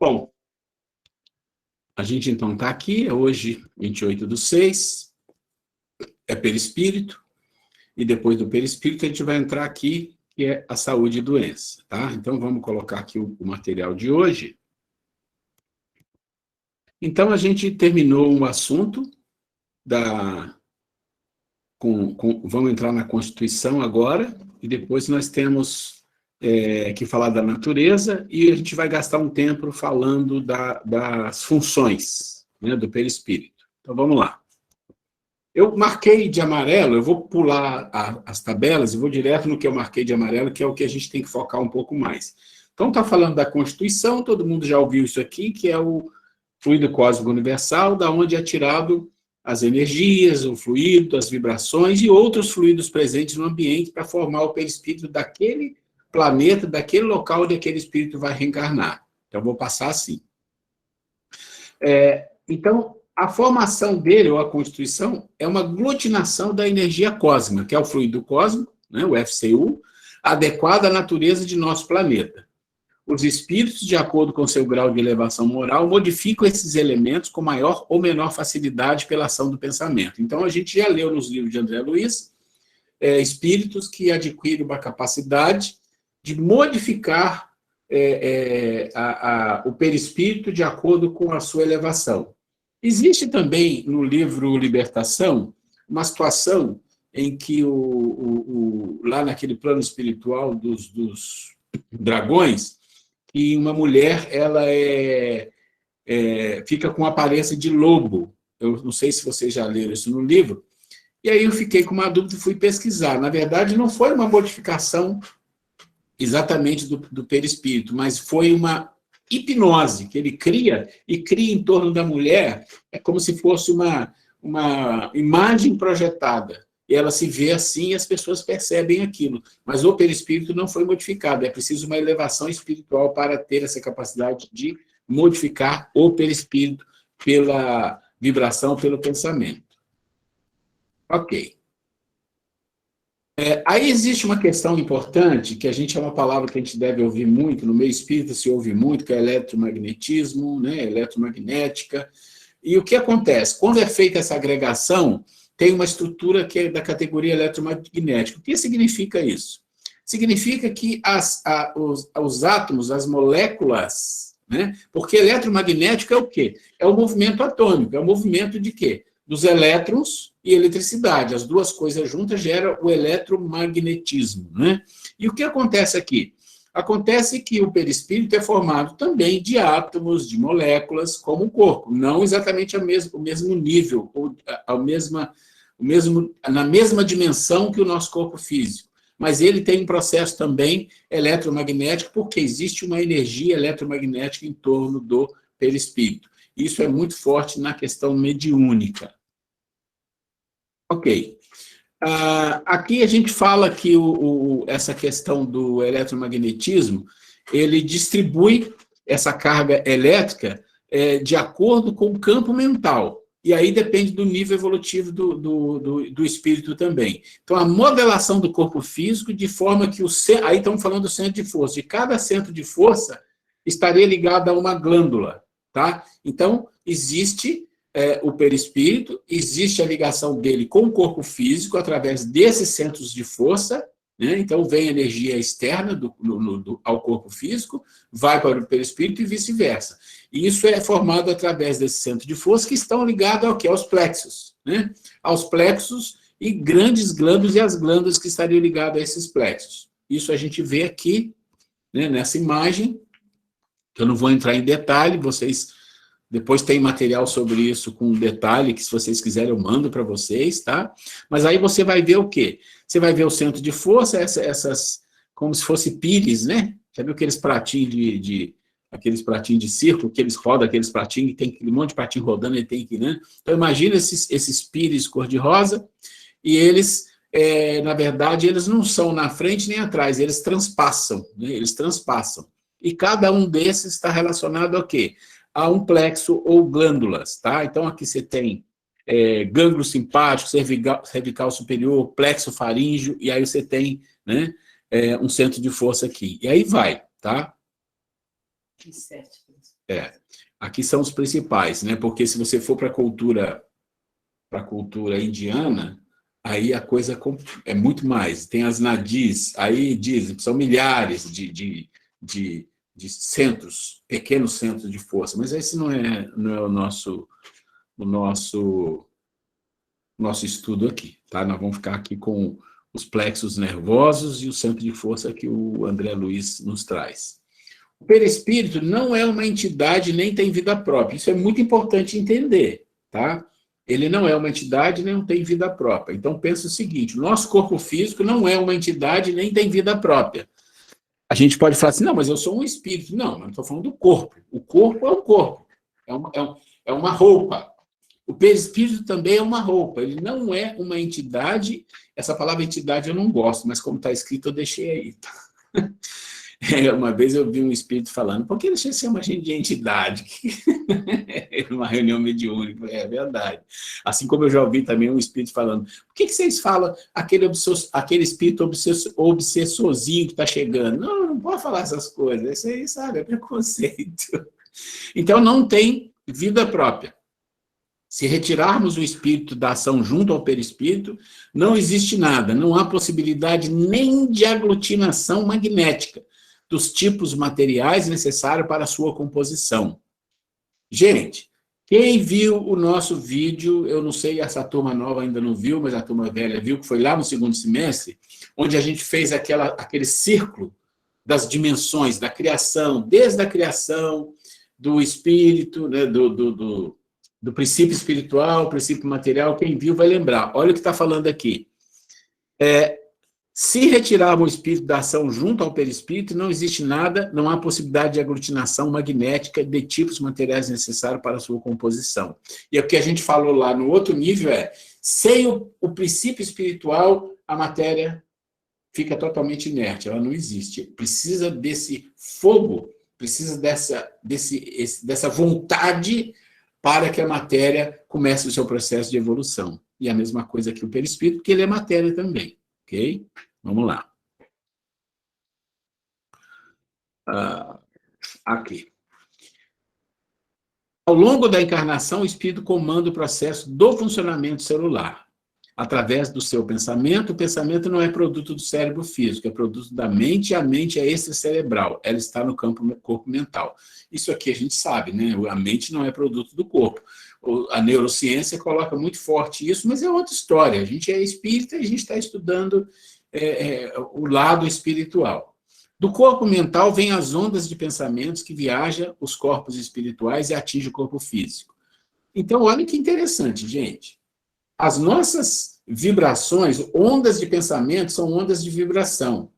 Bom, a gente, então, está aqui, hoje, 28/6, é perispírito, e depois do perispírito a gente vai entrar aqui, que é a saúde e doença, tá? Então, vamos colocar aqui o material de hoje. Então, a gente terminou um assunto vamos entrar na Constituição agora, e depois nós temos que falar da natureza, e a gente vai gastar um tempo falando das funções, né, do perispírito. Então, vamos lá. Eu marquei de amarelo, eu vou pular as tabelas e vou direto no que eu marquei de amarelo, que é o que a gente tem que focar um pouco mais. Então, está falando da Constituição, todo mundo já ouviu isso aqui, que é o fluido cósmico universal, da onde é tirado as energias, o fluido, as vibrações e outros fluidos presentes no ambiente para formar o perispírito daquele planeta, daquele local onde aquele espírito vai reencarnar. Então, vou passar assim. Então, a formação dele, ou a constituição, é uma aglutinação da energia cósmica, que é o fluido cósmico, né, o FCU, adequado à natureza de nosso planeta. Os espíritos, de acordo com seu grau de elevação moral, modificam esses elementos com maior ou menor facilidade pela ação do pensamento. Então, a gente já leu nos livros de André Luiz, espíritos que adquirem uma capacidade de modificar o perispírito de acordo com a sua elevação. Existe também, no livro Libertação, uma situação em que, lá naquele plano espiritual dos dragões, que uma mulher ela fica com aparência de lobo. Eu não sei se vocês já leram isso no livro. E aí eu fiquei com uma dúvida e fui pesquisar. Na verdade, não foi uma modificação exatamente do perispírito, mas foi uma hipnose que ele cria, e cria em torno da mulher, é como se fosse uma imagem projetada. E ela se vê assim e as pessoas percebem aquilo. Mas o perispírito não foi modificado. É preciso uma elevação espiritual para ter essa capacidade de modificar o perispírito pela vibração, pelo pensamento. Ok. Aí existe uma questão importante, que é uma palavra que a gente deve ouvir muito, no meio espírita se ouve muito, que é eletromagnetismo, né, eletromagnética. E o que acontece? Quando é feita essa agregação, tem uma estrutura que é da categoria eletromagnética. O que significa isso? Significa que os átomos, as moléculas, né? Porque eletromagnético é o quê? É o movimento atômico, é o movimento de quê? Dos elétrons e eletricidade. As duas coisas juntas geram o eletromagnetismo, né? E o que acontece aqui? Acontece que o perispírito é formado também de átomos, de moléculas, como o corpo. Não exatamente o mesmo nível, ou na mesma dimensão que o nosso corpo físico. Mas ele tem um processo também eletromagnético, porque existe uma energia eletromagnética em torno do perispírito. Isso é muito forte na questão mediúnica. Ok. Aqui a gente fala que essa questão do eletromagnetismo, ele distribui essa carga elétrica de acordo com o campo mental. E aí depende do nível evolutivo do espírito também. Então, a modelação do corpo físico, de forma que aí estamos falando do centro de força. De cada centro de força estaria ligado a uma glândula, tá? Então, existe o perispírito, existe a ligação dele com o corpo físico através desses centros de força, né? Então, vem energia externa ao corpo físico, vai para o perispírito e vice-versa. E isso é formado através desse centro de força que estão ligados ao quê? Aos plexos, né? Aos plexos e grandes glândulas e as glândulas que estariam ligadas a esses plexos. Isso a gente vê aqui, né, nessa imagem, que eu não vou entrar em detalhe, vocês Depois tem material sobre isso com detalhe, que se vocês quiserem eu mando para vocês, tá? Mas aí você vai ver o quê? Você vai ver o centro de força, essas como se fosse pires, né? Já viu aqueles pratinhos aqueles pratinhos de circo, que eles rodam aqueles pratinhos, e tem um monte de pratinho rodando, ele tem que, né? Então, imagina esses pires cor-de-rosa, e eles, na verdade, eles não são na frente nem atrás, eles transpassam, né? Eles transpassam. E cada um desses está relacionado a quê? A um plexo ou glândulas, tá? Então, aqui você tem gânglio simpático, cervical superior, plexo faríngeo, e aí você tem, né, um centro de força aqui. E aí vai, tá? Aqui são os principais, né? Porque se você for para a cultura indiana, aí a coisa é muito mais. Tem as nadis, aí dizem, são milhares de centros, pequenos centros de força, mas esse não é o nosso estudo aqui, tá? Nós vamos ficar aqui com os plexos nervosos e o centro de força que o André Luiz nos traz. O perispírito não é uma entidade nem tem vida própria, isso é muito importante entender, tá? Ele não é uma entidade nem tem vida própria. Então, pensa o seguinte, o nosso corpo físico não é uma entidade nem tem vida própria. A gente pode falar assim, não, mas eu sou um espírito. Não, eu não estou falando do corpo. O corpo é o corpo, é uma roupa. O perispírito também é uma roupa, ele não é uma entidade. Essa palavra entidade eu não gosto, mas como está escrito eu deixei aí. Uma vez eu vi um espírito falando, por que você chama a gente de entidade? Numa reunião mediúnica, é verdade. Assim como eu já ouvi também um espírito falando, por que vocês falam aquele espírito obsessorzinho que está chegando? Não pode falar essas coisas, isso aí, sabe, é preconceito. Então não tem vida própria. Se retirarmos o espírito da ação junto ao perispírito, não existe nada, não há possibilidade nem de aglutinação magnética dos tipos materiais necessários para a sua composição. Gente, quem viu o nosso vídeo, eu não sei, essa turma nova ainda não viu, mas a turma velha viu, que foi lá no segundo semestre, onde a gente fez aquele círculo das dimensões da criação, desde a criação do espírito, né, do princípio espiritual, princípio material, quem viu vai lembrar. Olha o que está falando aqui. Se retirarmos o espírito da ação junto ao perispírito, não existe nada, não há possibilidade de aglutinação magnética de tipos materiais necessários para a sua composição. E o que a gente falou lá no outro nível sem o princípio espiritual, a matéria fica totalmente inerte, ela não existe. Precisa desse fogo, precisa dessa vontade para que a matéria comece o seu processo de evolução. E a mesma coisa que o perispírito, porque ele é matéria também, ok? Vamos lá. Aqui. Ao longo da encarnação, o espírito comanda o processo do funcionamento celular. Através do seu pensamento, o pensamento não é produto do cérebro físico, é produto da mente, e a mente é extracerebral, ela está no corpo mental. Isso aqui a gente sabe, né? A mente não é produto do corpo. A neurociência coloca muito forte isso, mas é outra história. A gente é espírita e a gente está estudando o lado espiritual. Do corpo mental vêm as ondas de pensamentos que viajam os corpos espirituais e atingem o corpo físico. Então, olha que interessante, gente. As nossas vibrações, ondas de pensamento, são ondas de vibração.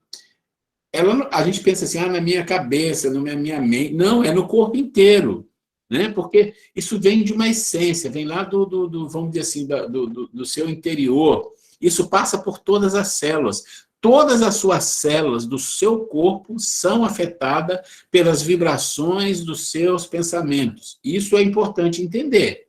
A gente pensa assim, na minha cabeça, na minha mente. Não, é no corpo inteiro, né? Porque isso vem de uma essência, vem lá vamos dizer assim, do seu interior. Isso passa por todas as células. Todas as suas células do seu corpo são afetadas pelas vibrações dos seus pensamentos. Isso é importante entender,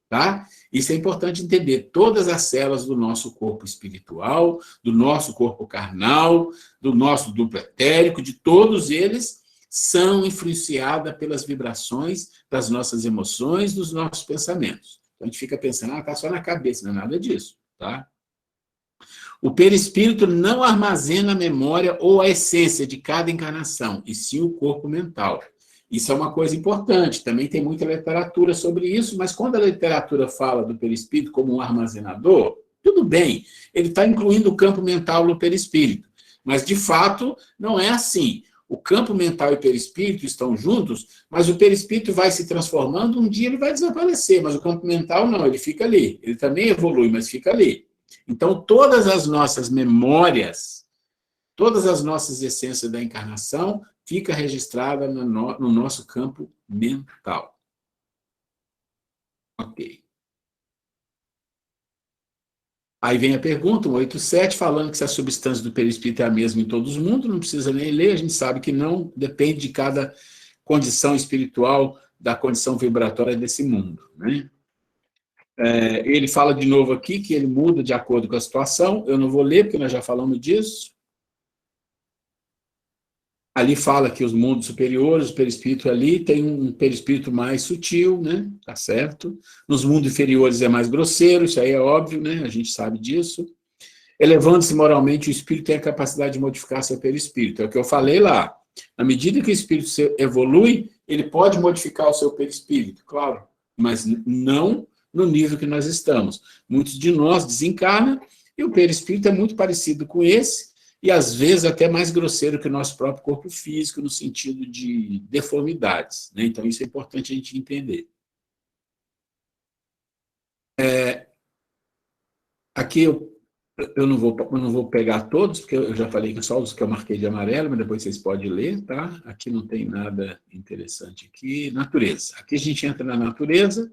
tá? Isso é importante entender. Todas as células do nosso corpo espiritual, do nosso corpo carnal, do nosso duplo etérico, de todos eles, são influenciadas pelas vibrações das nossas emoções, dos nossos pensamentos. Então, a gente fica pensando, está só na cabeça, não é nada disso, tá? O perispírito não armazena a memória ou a essência de cada encarnação, e sim o corpo mental. Isso é uma coisa importante, também tem muita literatura sobre isso, mas quando a literatura fala do perispírito como um armazenador, tudo bem, ele está incluindo o campo mental no perispírito, mas de fato não é assim. o campo mental e o perispírito estão juntos, mas o perispírito vai se transformando, um dia ele vai desaparecer, mas o campo mental não, ele fica ali. Ele também evolui, mas fica ali. Então, todas as nossas memórias, todas as nossas essências da encarnação fica registrada no nosso campo mental. Ok. Aí vem a pergunta, 187, falando que se a substância do perispírito é a mesma em todo o mundo, não precisa nem ler, a gente sabe que não, depende de cada condição espiritual, da condição vibratória desse mundo, né? Ele fala de novo aqui que ele muda de acordo com a situação, eu não vou ler, porque nós já falamos disso. Ali fala que os mundos superiores, o perispírito ali tem um perispírito mais sutil, né? Tá certo? Nos mundos inferiores é mais grosseiro, isso aí é óbvio, né? A gente sabe disso. Elevando-se moralmente, o espírito tem a capacidade de modificar seu perispírito. É o que eu falei lá. Na medida que o espírito evolui, ele pode modificar o seu perispírito, claro, mas não no nível que nós estamos. Muitos de nós desencarnam e o perispírito é muito parecido com esse, e às vezes até mais grosseiro que o nosso próprio corpo físico, no sentido de deformidades, né? Então, isso é importante a gente entender. Aqui eu não vou pegar todos, porque eu já falei que só os que eu marquei de amarelo, mas depois vocês podem ler, tá? Aqui não tem nada interessante aqui. Natureza. Aqui a gente entra na natureza,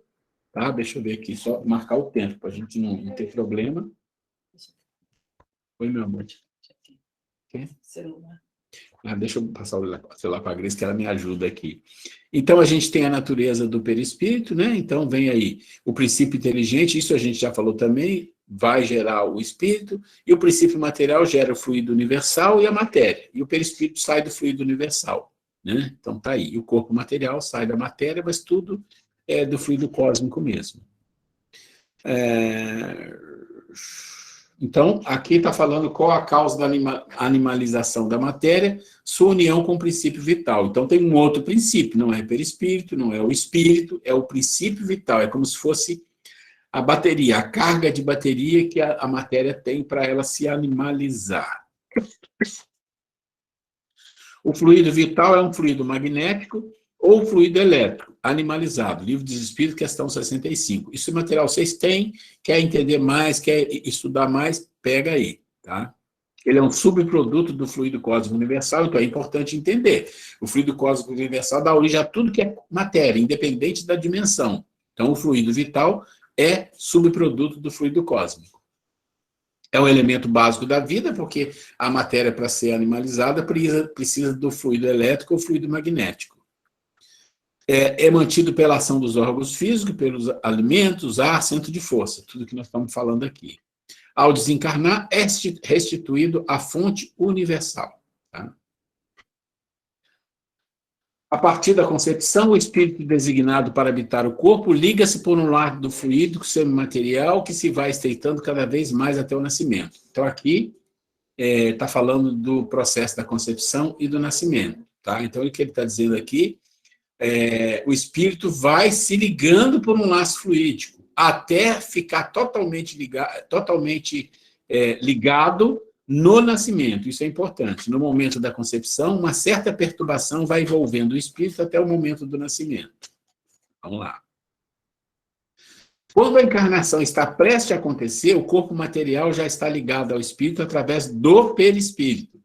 tá? Deixa eu ver aqui, só marcar o tempo, para a gente não ter problema. Oi, meu amor. Celular. Deixa eu passar o celular para a Grace, que ela me ajuda aqui. Então, a gente tem a natureza do perispírito, né? Então, vem aí o princípio inteligente, isso a gente já falou também, vai gerar o espírito, e o princípio material gera o fluido universal e a matéria. E o perispírito sai do fluido universal, né? Então, tá aí. E o corpo material sai da matéria, mas tudo é do fluido cósmico mesmo. Então, aqui está falando qual a causa da animalização da matéria, sua união com o princípio vital. Então, tem um outro princípio, não é perispírito, não é o espírito, é o princípio vital, é como se fosse a bateria, a carga de bateria que a matéria tem para ela se animalizar. O fluido vital é um fluido magnético ou fluido elétrico, animalizado. Livro dos Espíritos, questão 65. Isso é material vocês têm, quer entender mais, quer estudar mais, pega aí, tá? Ele é um subproduto do fluido cósmico universal, então é importante entender. O fluido cósmico universal dá origem a tudo que é matéria, independente da dimensão. Então, o fluido vital é subproduto do fluido cósmico. É um elemento básico da vida, porque a matéria, para ser animalizada, precisa do fluido elétrico ou fluido magnético. É mantido pela ação dos órgãos físicos, pelos alimentos, ar, centro de força, tudo que nós estamos falando aqui. Ao desencarnar, é restituído à fonte universal. Tá? A partir da concepção, o espírito designado para habitar o corpo liga-se por um lado do fluido semimaterial que se vai estreitando cada vez mais até o nascimento. Então, aqui está falando do processo da concepção e do nascimento. Tá? Então, o que ele está dizendo aqui o espírito vai se ligando por um laço fluídico, até ficar totalmente ligado no nascimento. Isso é importante. No momento da concepção, uma certa perturbação vai envolvendo o espírito até o momento do nascimento. Vamos lá. Quando a encarnação está prestes a acontecer, o corpo material já está ligado ao espírito através do perispírito.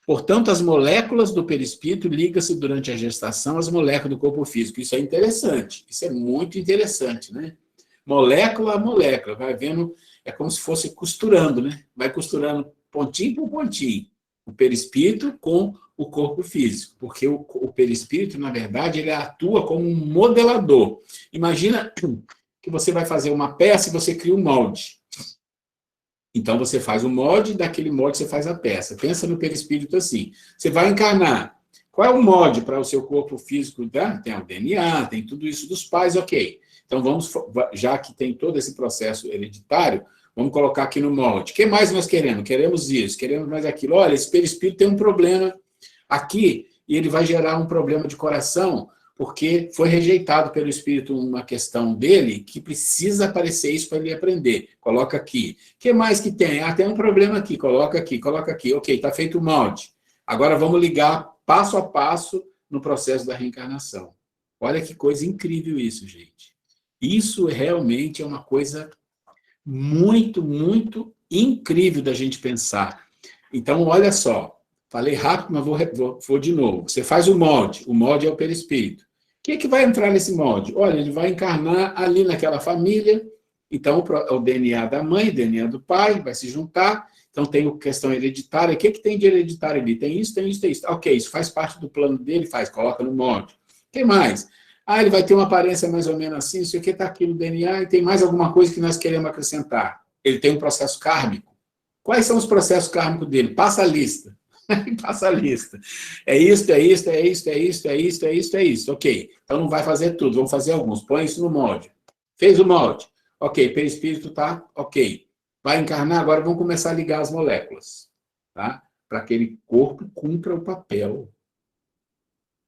Portanto, as moléculas do perispírito ligam-se durante a gestação às moléculas do corpo físico. Isso é interessante, isso é muito interessante, né? Molécula a molécula, vai vendo, é como se fosse costurando, né? Vai costurando pontinho por pontinho, o perispírito com o corpo físico, porque o perispírito, na verdade, ele atua como um modelador. Imagina que você vai fazer uma peça e você cria um molde. Então, você faz o molde, daquele molde você faz a peça. Pensa no perispírito assim. Você vai encarnar. Qual é o molde para o seu corpo físico? Tem o DNA, tem tudo isso dos pais, ok. Então, já que tem todo esse processo hereditário, vamos colocar aqui no molde. O que mais nós queremos? Queremos isso, queremos mais aquilo. Olha, esse perispírito tem um problema aqui, e ele vai gerar um problema de coração, porque foi rejeitado pelo espírito uma questão dele que precisa aparecer isso para ele aprender. Coloca aqui. O que mais que tem? Tem um problema aqui. Coloca aqui, coloca aqui. Ok, está feito o molde. Agora vamos ligar passo a passo no processo da reencarnação. Olha que coisa incrível isso, gente. Isso realmente é uma coisa muito, muito incrível da gente pensar. Então, olha só, falei rápido, mas vou de novo. Você faz o molde é o perispírito. O que vai entrar nesse molde? Olha, ele vai encarnar ali naquela família, então o DNA da mãe, o DNA do pai, vai se juntar, então tem a questão hereditária. O que tem de hereditário ali? Tem isso, tem isso, tem isso. Ok, isso faz parte do plano dele, coloca no molde. O que mais? Ele vai ter uma aparência mais ou menos assim, isso aqui está aqui no DNA, e tem mais alguma coisa que nós queremos acrescentar. Ele tem um processo kármico. Quais são os processos kármicos dele? Passa a lista. Passa a lista. É isso, é isso, é isso, é isso, é isso, é isso, é isso. Ok. Então não vai fazer tudo, vamos fazer alguns. Põe isso no molde. Fez o molde. Ok, perispírito tá ok. Vai encarnar, agora vamos começar a ligar as moléculas. Tá? Para que aquele corpo cumpra o papel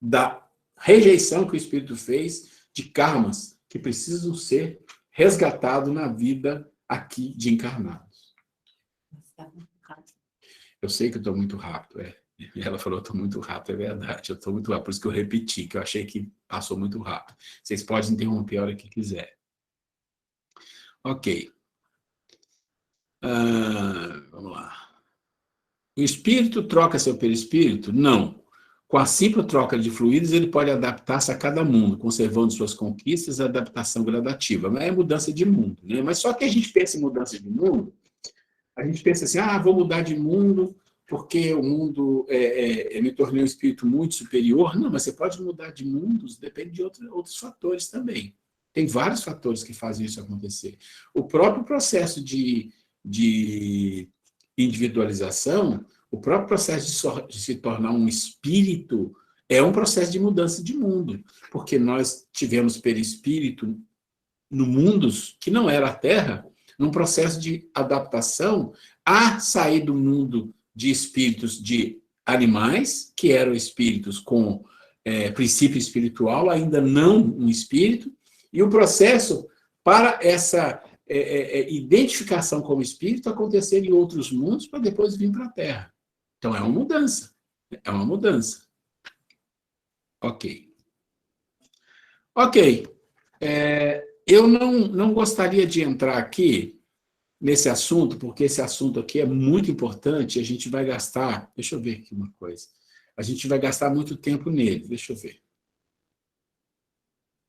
da rejeição que o espírito fez de karmas que precisam ser resgatados na vida aqui de encarnados. Eu sei que eu estou muito rápido, Ela falou, eu estou muito rápido, é verdade, eu estou muito rápido, por isso que eu repeti, que eu achei que passou muito rápido. Vocês podem interromper a hora que quiser. Ok. Vamos lá. O espírito troca seu perispírito? Não. Com a simples troca de fluidos, ele pode adaptar-se a cada mundo, conservando suas conquistas e adaptação gradativa. Mas é mudança de mundo, né? Mas só que a gente pensa em mudança de mundo, a gente pensa assim, vou mudar de mundo porque o mundo me tornei um espírito muito superior. Não, mas você pode mudar de mundos, depende de outros fatores também. Tem vários fatores que fazem isso acontecer. O próprio processo de individualização, o próprio processo de se tornar um espírito é um processo de mudança de mundo, porque nós tivemos perispírito no mundo que não era a Terra, num processo de adaptação a sair do mundo de espíritos de animais, que eram espíritos com princípio espiritual, ainda não um espírito, e o processo para essa identificação como espírito acontecer em outros mundos para depois vir para a Terra. Então, é uma mudança. É uma mudança. Ok. Ok. Eu não gostaria de entrar aqui nesse assunto, porque esse assunto aqui é muito importante, a gente vai gastar... Deixa eu ver aqui uma coisa. A gente vai gastar muito tempo nele. Deixa eu ver.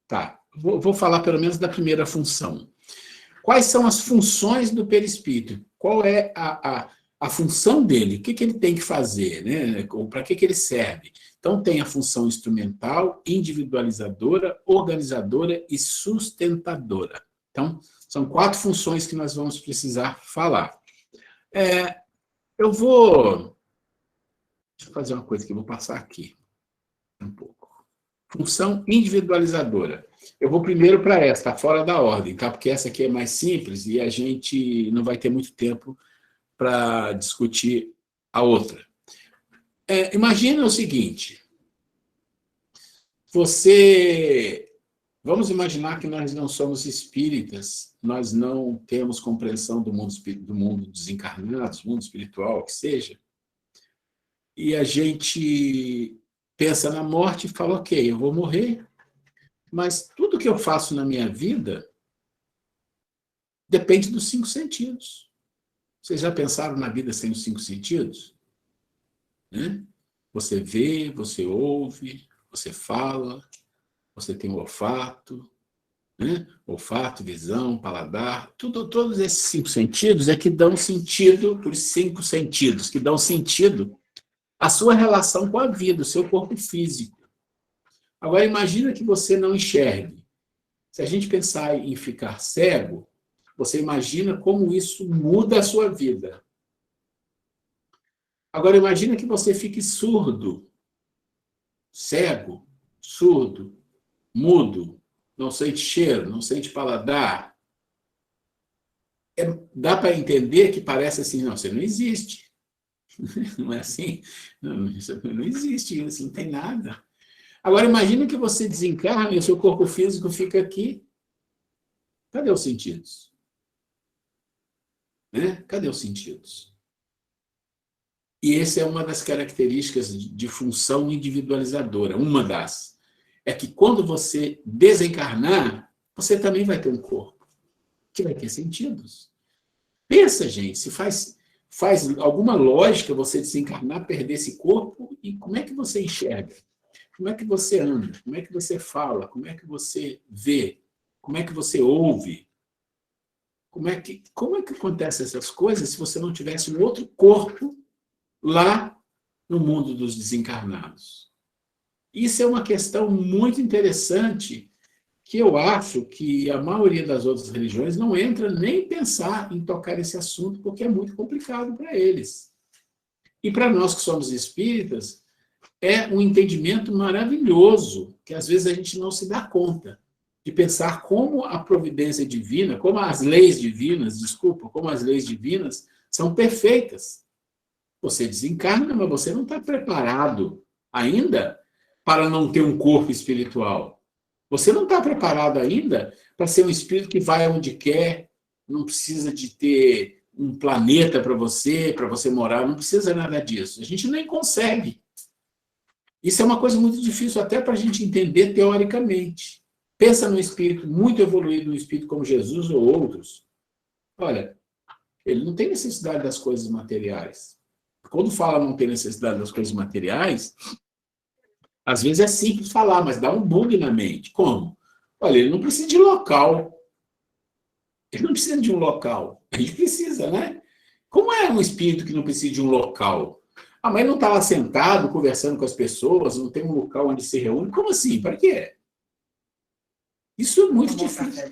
Tá. Vou falar pelo menos da primeira função. Quais são as funções do perispírito? Qual é a função dele? O que ele tem que fazer? Né? Para que ele serve? Então, tem a função instrumental, individualizadora, organizadora e sustentadora. Então, são 4 funções que nós vamos precisar falar. Deixa eu fazer uma coisa que eu vou passar aqui um pouco. Função individualizadora. Eu vou primeiro para essa, fora da ordem, tá? Porque essa aqui é mais simples e a gente não vai ter muito tempo para discutir a outra. Imagina o seguinte, vamos imaginar que nós não somos espíritas, nós não temos compreensão do mundo dos encarnados, mundo espiritual, que seja, e a gente pensa na morte e fala, ok, eu vou morrer, mas tudo que eu faço na minha vida depende dos 5 sentidos. Vocês já pensaram na vida sem os 5 sentidos? Né? Você vê, você ouve, você fala, você tem o olfato, né? Olfato, visão, paladar, todos esses 5 sentidos é que dão sentido, os 5 sentidos, que dão sentido à sua relação com a vida, o seu corpo físico. Agora, imagina que você não enxergue. Se a gente pensar em ficar cego, você imagina como isso muda a sua vida. Agora, imagina que você fique surdo, cego, surdo, mudo, não sente cheiro, não sente paladar. Dá para entender que parece assim, não, você não existe. Não é assim? Não existe isso, não tem nada. Agora, imagina que você desencarna e o seu corpo físico fica aqui. Cadê os sentidos? Né? Cadê os sentidos? E essa é uma das características de função individualizadora. Uma das é que quando você desencarnar, você também vai ter um corpo, que vai ter sentidos. Pensa, gente, se faz alguma lógica você desencarnar, perder esse corpo, e como é que você enxerga? Como é que você anda? Como é que você fala? Como é que você vê? Como é que você ouve? Como é que acontecem essas coisas se você não tivesse um outro corpo lá no mundo dos desencarnados? Isso é uma questão muito interessante que eu acho que a maioria das outras religiões não entra nem pensar em tocar esse assunto, porque é muito complicado para eles. E para nós que somos espíritas, é um entendimento maravilhoso, que às vezes a gente não se dá conta, de pensar como a providência divina, como as leis divinas, como as leis divinas são perfeitas. Você desencarna, mas você não está preparado ainda para não ter um corpo espiritual. Você não está preparado ainda para ser um espírito que vai aonde quer, não precisa de ter um planeta para você morar, não precisa nada disso. A gente nem consegue. Isso é uma coisa muito difícil até para a gente entender teoricamente. Pensa num espírito muito evoluído, um espírito como Jesus ou outros. Olha, ele não tem necessidade das coisas materiais. Quando fala não ter necessidade das coisas materiais, às vezes é simples falar, mas dá um bug na mente. Como? Olha, ele não precisa de local. Ele não precisa de um local. A gente precisa, né? Como é um espírito que não precisa de um local? Ah, mas não está lá sentado, conversando com as pessoas, não tem um local onde se reúne? Como assim? Para quê? Isso é muito difícil.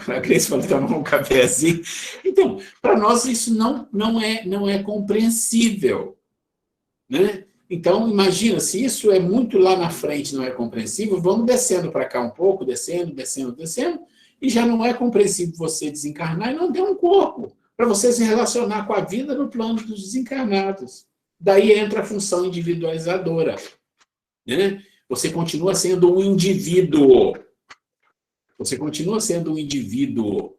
A Grace falou, tomar um cafezinho. Então, para nós isso não é compreensível, né? Então, imagina, se isso é muito lá na frente, não é compreensível, vamos descendo para cá um pouco, descendo, e já não é compreensível você desencarnar e não ter um corpo, para você se relacionar com a vida no plano dos desencarnados. Daí entra a função individualizadora, né? Você continua sendo um indivíduo. Você continua sendo um indivíduo.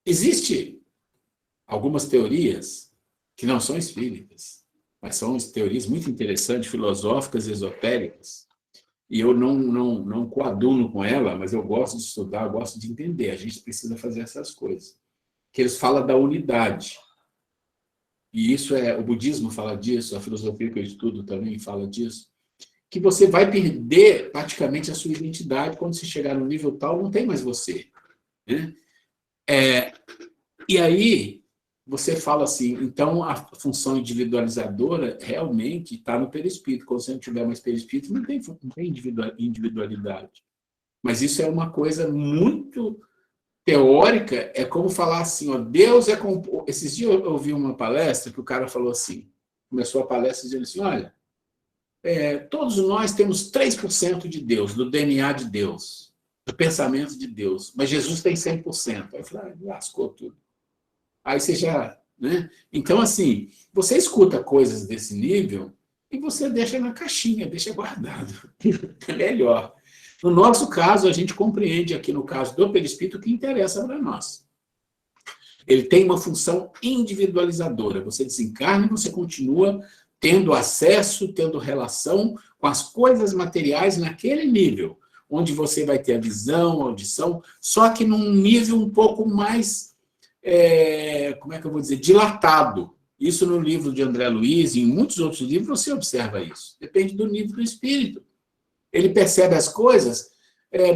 Existem algumas teorias que não são espíritas, mas são teorias muito interessantes, filosóficas, esotéricas. E eu não coaduno com ela, mas eu gosto de estudar, eu gosto de entender. A gente precisa fazer essas coisas. Que eles falam da unidade. E isso o budismo fala disso, a filosofia que eu estudo também fala disso, que você vai perder praticamente a sua identidade quando você chegar no nível tal, não tem mais você, né? E aí você fala assim, então a função individualizadora realmente está no perispírito. Quando você não tiver mais perispírito, não tem individualidade. Mas isso é uma coisa muito teórica, é como falar assim, ó, Deus é... Esses dias eu ouvi uma palestra que o cara falou assim, começou a palestra dizendo assim, olha, todos nós temos 3% de Deus, do DNA de Deus, do pensamento de Deus, mas Jesus tem 100%. Aí eu falei, lascou tudo. Aí você já... né? Então, assim, você escuta coisas desse nível e você deixa na caixinha, deixa guardado. É melhor. No nosso caso, a gente compreende aqui no caso do perispírito o que interessa para nós. Ele tem uma função individualizadora. Você desencarna e você continua tendo acesso, tendo relação com as coisas materiais naquele nível, onde você vai ter a visão, a audição, só que num nível um pouco mais, como é que eu vou dizer, dilatado. Isso no livro de André Luiz e em muitos outros livros você observa isso. Depende do nível do espírito. Ele percebe as coisas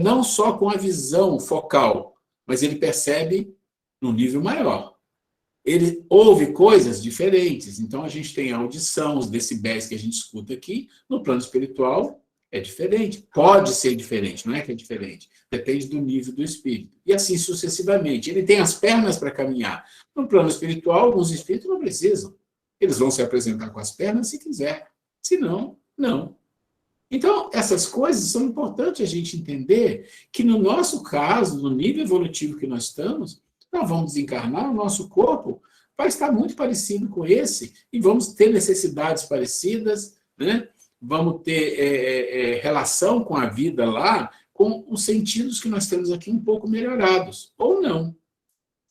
não só com a visão focal, mas ele percebe num nível maior. Ele ouve coisas diferentes. Então, a gente tem a audição, os decibéis que a gente escuta aqui, no plano espiritual é diferente. Pode ser diferente, não é que é diferente. Depende do nível do espírito. E assim sucessivamente. Ele tem as pernas para caminhar. No plano espiritual, alguns espíritos não precisam. Eles vão se apresentar com as pernas se quiser. Se não, não. Então, essas coisas são importantes a gente entender que, no nosso caso, no nível evolutivo que nós estamos, nós vamos desencarnar, o nosso corpo vai estar muito parecido com esse e vamos ter necessidades parecidas, né? Vamos ter relação com a vida lá, com os sentidos que nós temos aqui um pouco melhorados, ou não.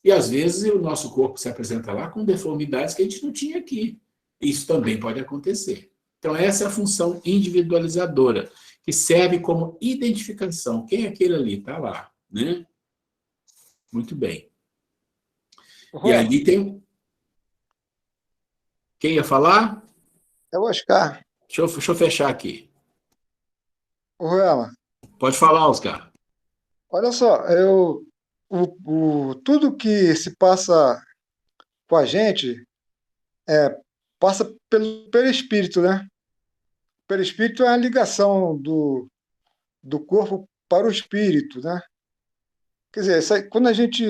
E, às vezes, o nosso corpo se apresenta lá com deformidades que a gente não tinha aqui. Isso também pode acontecer. Então, essa é a função individualizadora, que serve como identificação. Quem é aquele ali? Está lá, né? Muito bem. E ali tem... Quem ia falar? É o Oscar. Deixa eu fechar aqui. Ô, Ruela, Pode falar, Oscar. olha só, tudo que se passa com a gente passa pelo perispírito, né? O perispírito é a ligação do corpo para o espírito, né? Quer dizer, quando a gente...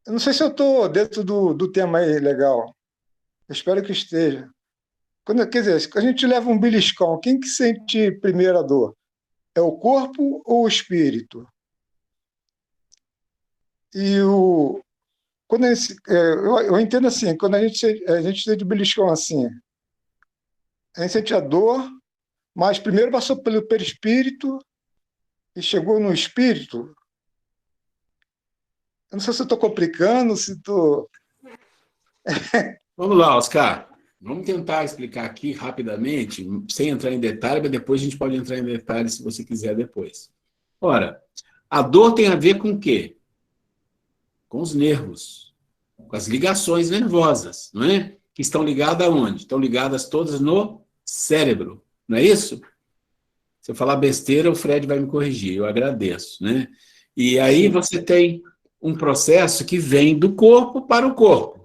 Eu não sei se eu estou dentro do tema aí legal. Eu espero que esteja. Quer dizer, quando a gente leva um beliscão, quem que sente primeiro a dor? É o corpo ou o espírito? E quando eu entendo assim, quando a gente sente beliscão assim, a gente sente a dor, mas primeiro passou pelo perispírito e chegou no espírito. Eu não sei se eu estou complicando, se estou... Vamos lá, Oscar. Vamos tentar explicar aqui rapidamente, sem entrar em detalhe, mas depois a gente pode entrar em detalhes se você quiser depois. Ora, a dor tem a ver com o quê? Com os nervos, com as ligações nervosas, não é? Que estão ligadas aonde? Estão ligadas todas no cérebro, não é isso? Se eu falar besteira, o Fred vai me corrigir, eu agradeço, né? E aí você tem um processo que vem do corpo para o corpo.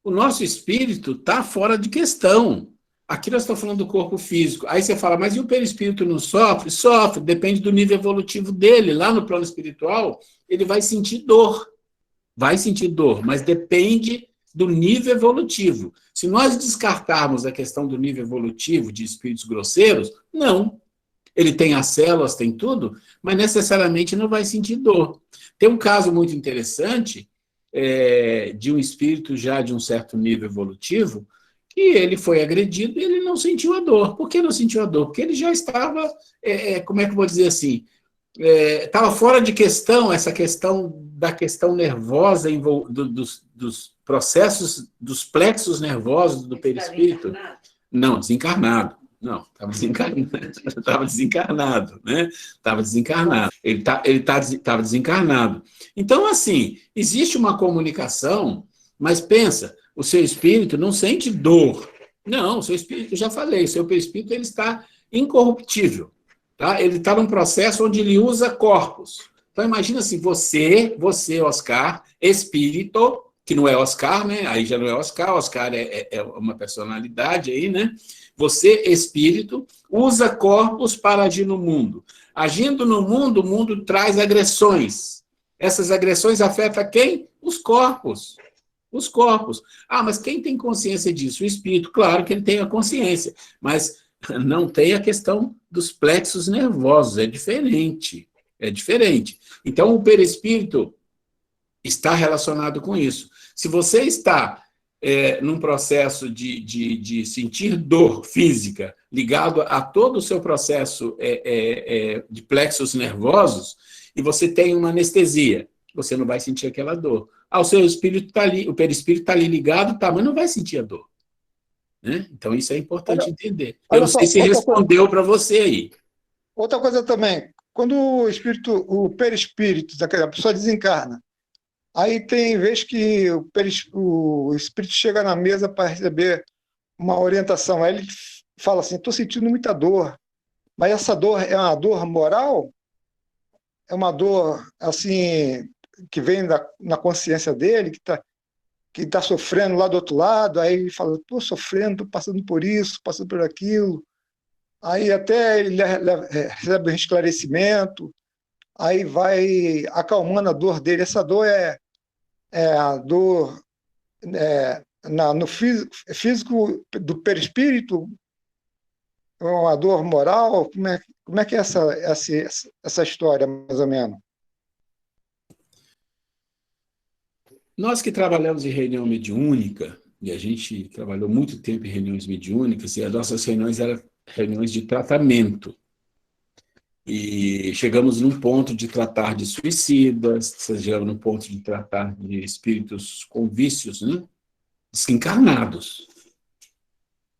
O nosso espírito está fora de questão. Aqui nós estamos falando do corpo físico. Aí você fala, mas e o perispírito não sofre? Sofre, depende do nível evolutivo dele. Lá no plano espiritual, ele vai sentir dor. Vai sentir dor, mas depende do nível evolutivo. Se nós descartarmos a questão do nível evolutivo de espíritos grosseiros, não. Ele tem as células, tem tudo, mas necessariamente não vai sentir dor. Tem um caso muito interessante de um espírito já de um certo nível evolutivo, que ele foi agredido e ele não sentiu a dor. Por que não sentiu a dor? Porque ele já estava, como é que eu vou dizer assim, estava fora de questão essa questão da questão nervosa, dos processos, dos plexos nervosos do perispírito. Não, desencarnado. Não, estava desencarnado, né? Estava desencarnado. Ele estava desencarnado. Então, assim, existe uma comunicação, mas pensa, o seu espírito não sente dor. Não, o seu espírito, já falei, o seu perispírito ele está incorruptível. Tá? Ele está num processo onde ele usa corpos. Então, imagina assim, você, Oscar, espírito, que não é Oscar, né? Aí já não é Oscar, Oscar é uma personalidade aí, né? Você, espírito, usa corpos para agir no mundo. Agindo no mundo, o mundo traz agressões. Essas agressões afetam quem? Os corpos. Os corpos. Ah, mas quem tem consciência disso? O espírito. Claro que ele tem a consciência, mas não tem a questão dos plexos nervosos. É diferente. É diferente. Então, o perispírito está relacionado com isso. Se você está num processo de sentir dor física ligado a todo o seu processo de plexos nervosos, e você tem uma anestesia, você não vai sentir aquela dor. Ah, o seu espírito está ali, o perispírito está ali ligado, tá, mas não vai sentir a dor. Né? Então, isso é importante entender. Eu não sei se respondeu para você aí. Outra coisa também, quando o perispírito, a pessoa desencarna, aí tem vez que o espírito chega na mesa para receber uma orientação. Aí ele fala assim, estou sentindo muita dor. Mas essa dor é uma dor moral? É uma dor assim que vem na consciência dele, que tá sofrendo lá do outro lado? Aí ele fala, estou sofrendo, estou passando por isso, passando por aquilo. Aí até ele recebe um esclarecimento, aí vai acalmando a dor dele. Essa dor é a dor no físico do perispírito, uma dor moral? Como é que é essa história, mais ou menos? Nós que trabalhamos em reunião mediúnica, e a gente trabalhou muito tempo em reuniões mediúnicas, e as nossas reuniões eram reuniões de tratamento. E chegamos num ponto de tratar de suicidas, chegamos num ponto de tratar de espíritos com vícios, né? Desencarnados.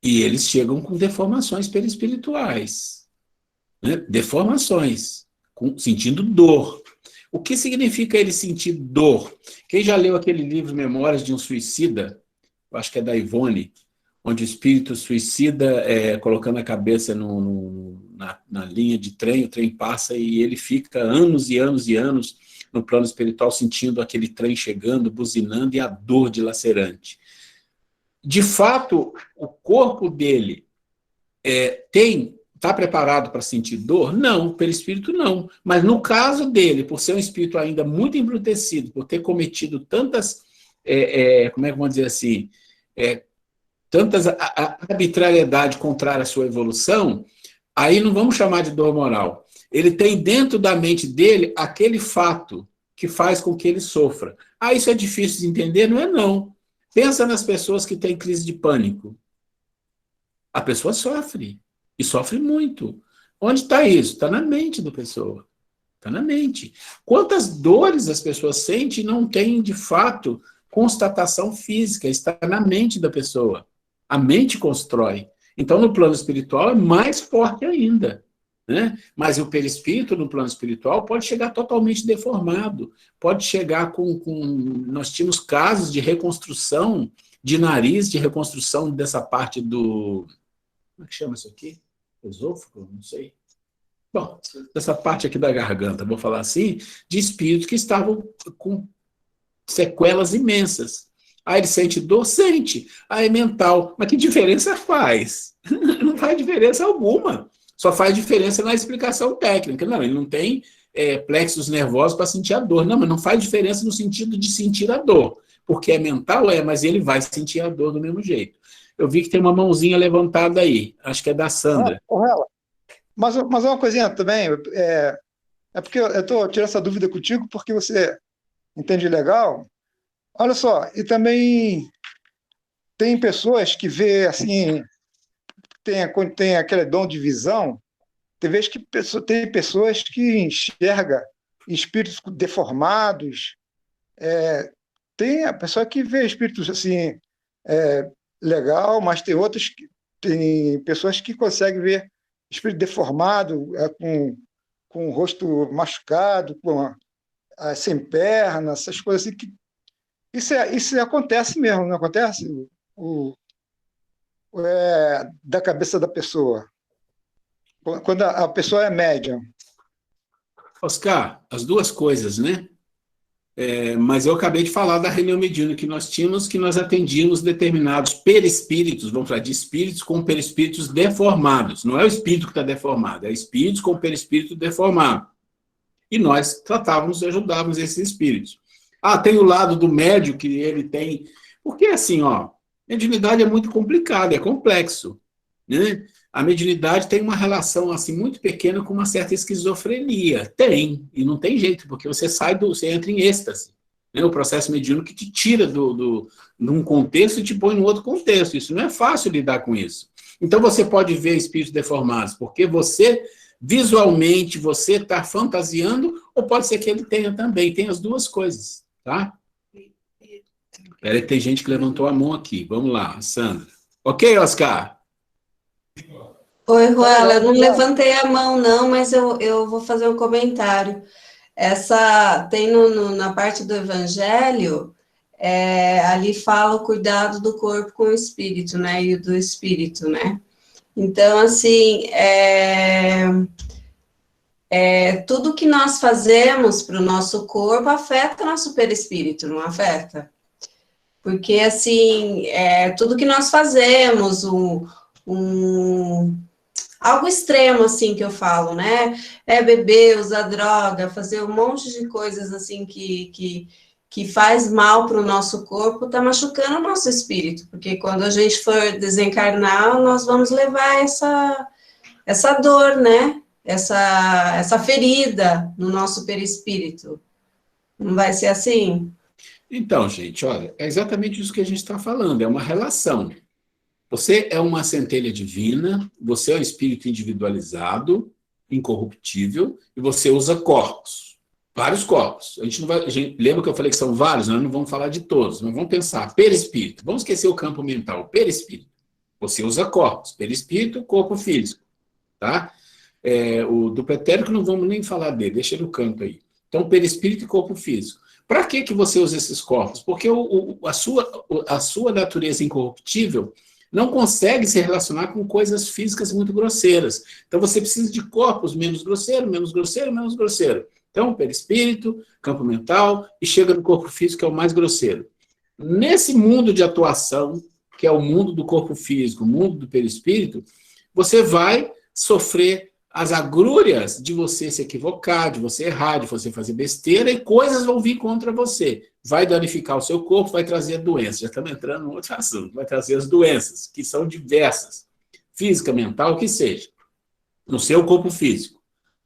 E eles chegam com deformações perispirituais, né? Deformações, sentindo dor. O que significa ele sentir dor? Quem já leu aquele livro Memórias de um Suicida, eu acho que é da Ivone, onde o espírito suicida, colocando a cabeça na linha de trem, o trem passa e ele fica anos e anos e anos no plano espiritual sentindo aquele trem chegando, buzinando e a dor dilacerante. De fato, o corpo dele está preparado para sentir dor? Não, pelo espírito não. Mas no caso dele, por ser um espírito ainda muito embrutecido, por ter cometido tantas, como é que vamos dizer assim, tantas arbitrariedade contrária à sua evolução, aí não vamos chamar de dor moral. Ele tem dentro da mente dele aquele fato que faz com que ele sofra. Ah, isso é difícil de entender? Não é não. Pensa nas pessoas que têm crise de pânico. A pessoa sofre, e sofre muito. Onde está isso? Está na mente da pessoa. Está na mente. Quantas dores as pessoas sentem e não têm, de fato, constatação física? Está na mente da pessoa. A mente constrói. Então, no plano espiritual, é mais forte ainda. Né? Mas o perispírito, no plano espiritual, pode chegar totalmente deformado. Pode chegar com... Nós tínhamos casos de reconstrução de nariz, de reconstrução dessa parte do... Como é que chama isso aqui? Esôfago? Não sei. Bom, dessa parte aqui da garganta, vou falar assim, de espíritos que estavam com sequelas imensas. Aí ele sente dor? Sente. Aí é mental. Mas que diferença faz? Não faz diferença alguma. Só faz diferença na explicação técnica. Não, ele não tem plexos nervosos para sentir a dor. Não, mas não faz diferença no sentido de sentir a dor. Porque é mental, mas ele vai sentir a dor do mesmo jeito. Eu vi que tem uma mãozinha levantada aí. Acho que é da Sandra. Mas uma coisinha também. É porque eu estou tirando essa dúvida contigo porque você entende legal. Olha só, e também tem pessoas que vê assim, tem aquele dom de visão, tem vezes que tem pessoas que enxergam espíritos deformados, tem a pessoa que vê espíritos assim, legal, mas tem pessoas que conseguem ver espírito deformado, com o rosto machucado, sem perna, essas coisas assim que isso acontece mesmo, não acontece? Da cabeça da pessoa. Quando a pessoa é médium. Oscar, as duas coisas, né? Mas eu acabei de falar da reunião mediúnica que nós tínhamos, que nós atendíamos determinados perispíritos, vamos falar de espíritos com perispíritos deformados. Não é o espírito que está deformado, é espíritos com perispírito deformado. E nós tratávamos e ajudávamos esses espíritos. Tem o lado do médium que ele tem... Porque, assim, mediunidade é muito complicado, é complexo. Né? A mediunidade tem uma relação, assim, muito pequena com uma certa esquizofrenia. Tem, e não tem jeito, porque você você entra em êxtase. Né? O processo mediúnico que te tira de um contexto e te põe em outro contexto. Isso não é fácil lidar com isso. Então, você pode ver espíritos deformados, porque você... Visualmente, você está fantasiando, ou pode ser que ele tenha também, tem as duas coisas, tá? Espera que tem gente que levantou a mão aqui. Vamos lá, Sandra. Ok, Oscar? Oi, Ruela, eu não levantei a mão, não, mas eu vou fazer um comentário. Tem na parte do Evangelho, ali fala o cuidado do corpo com o espírito, né? E do espírito, né? Então, assim, tudo que nós fazemos para o nosso corpo afeta nosso perispírito, não afeta? Porque, assim, tudo que nós fazemos, algo extremo, assim, que eu falo, né? Beber, usar droga, fazer um monte de coisas, assim, que faz mal para o nosso corpo, está machucando o nosso espírito, porque quando a gente for desencarnar, nós vamos levar essa dor, né? Essa ferida no nosso perispírito. Não vai ser assim? Então, gente, olha, é exatamente isso que a gente está falando, é uma relação. Você é uma centelha divina, você é um espírito individualizado, incorruptível e você usa corpos, vários corpos. Lembra que eu falei que são vários? Nós não vamos falar de todos, mas vamos pensar, perispírito. Vamos esquecer o campo mental, perispírito. Você usa corpos, perispírito, corpo físico, tá? O do pretérito não vamos nem falar dele, deixa ele no canto aí. Então, perispírito e corpo físico. Para que você usa esses corpos? Porque a sua natureza incorruptível não consegue se relacionar com coisas físicas muito grosseiras. Então, você precisa de corpos menos grosseiro, menos grosseiro, menos grosseiro. Então, perispírito, campo mental, e chega no corpo físico, que é o mais grosseiro. Nesse mundo de atuação, que é o mundo do corpo físico, o mundo do perispírito, você vai sofrer as agrúrias de você se equivocar, de você errar, de você fazer besteira, e coisas vão vir contra você. Vai danificar o seu corpo, vai trazer doenças. Já estamos entrando em outro assunto. Vai trazer as doenças, que são diversas. Física, mental, o que seja. No seu corpo físico.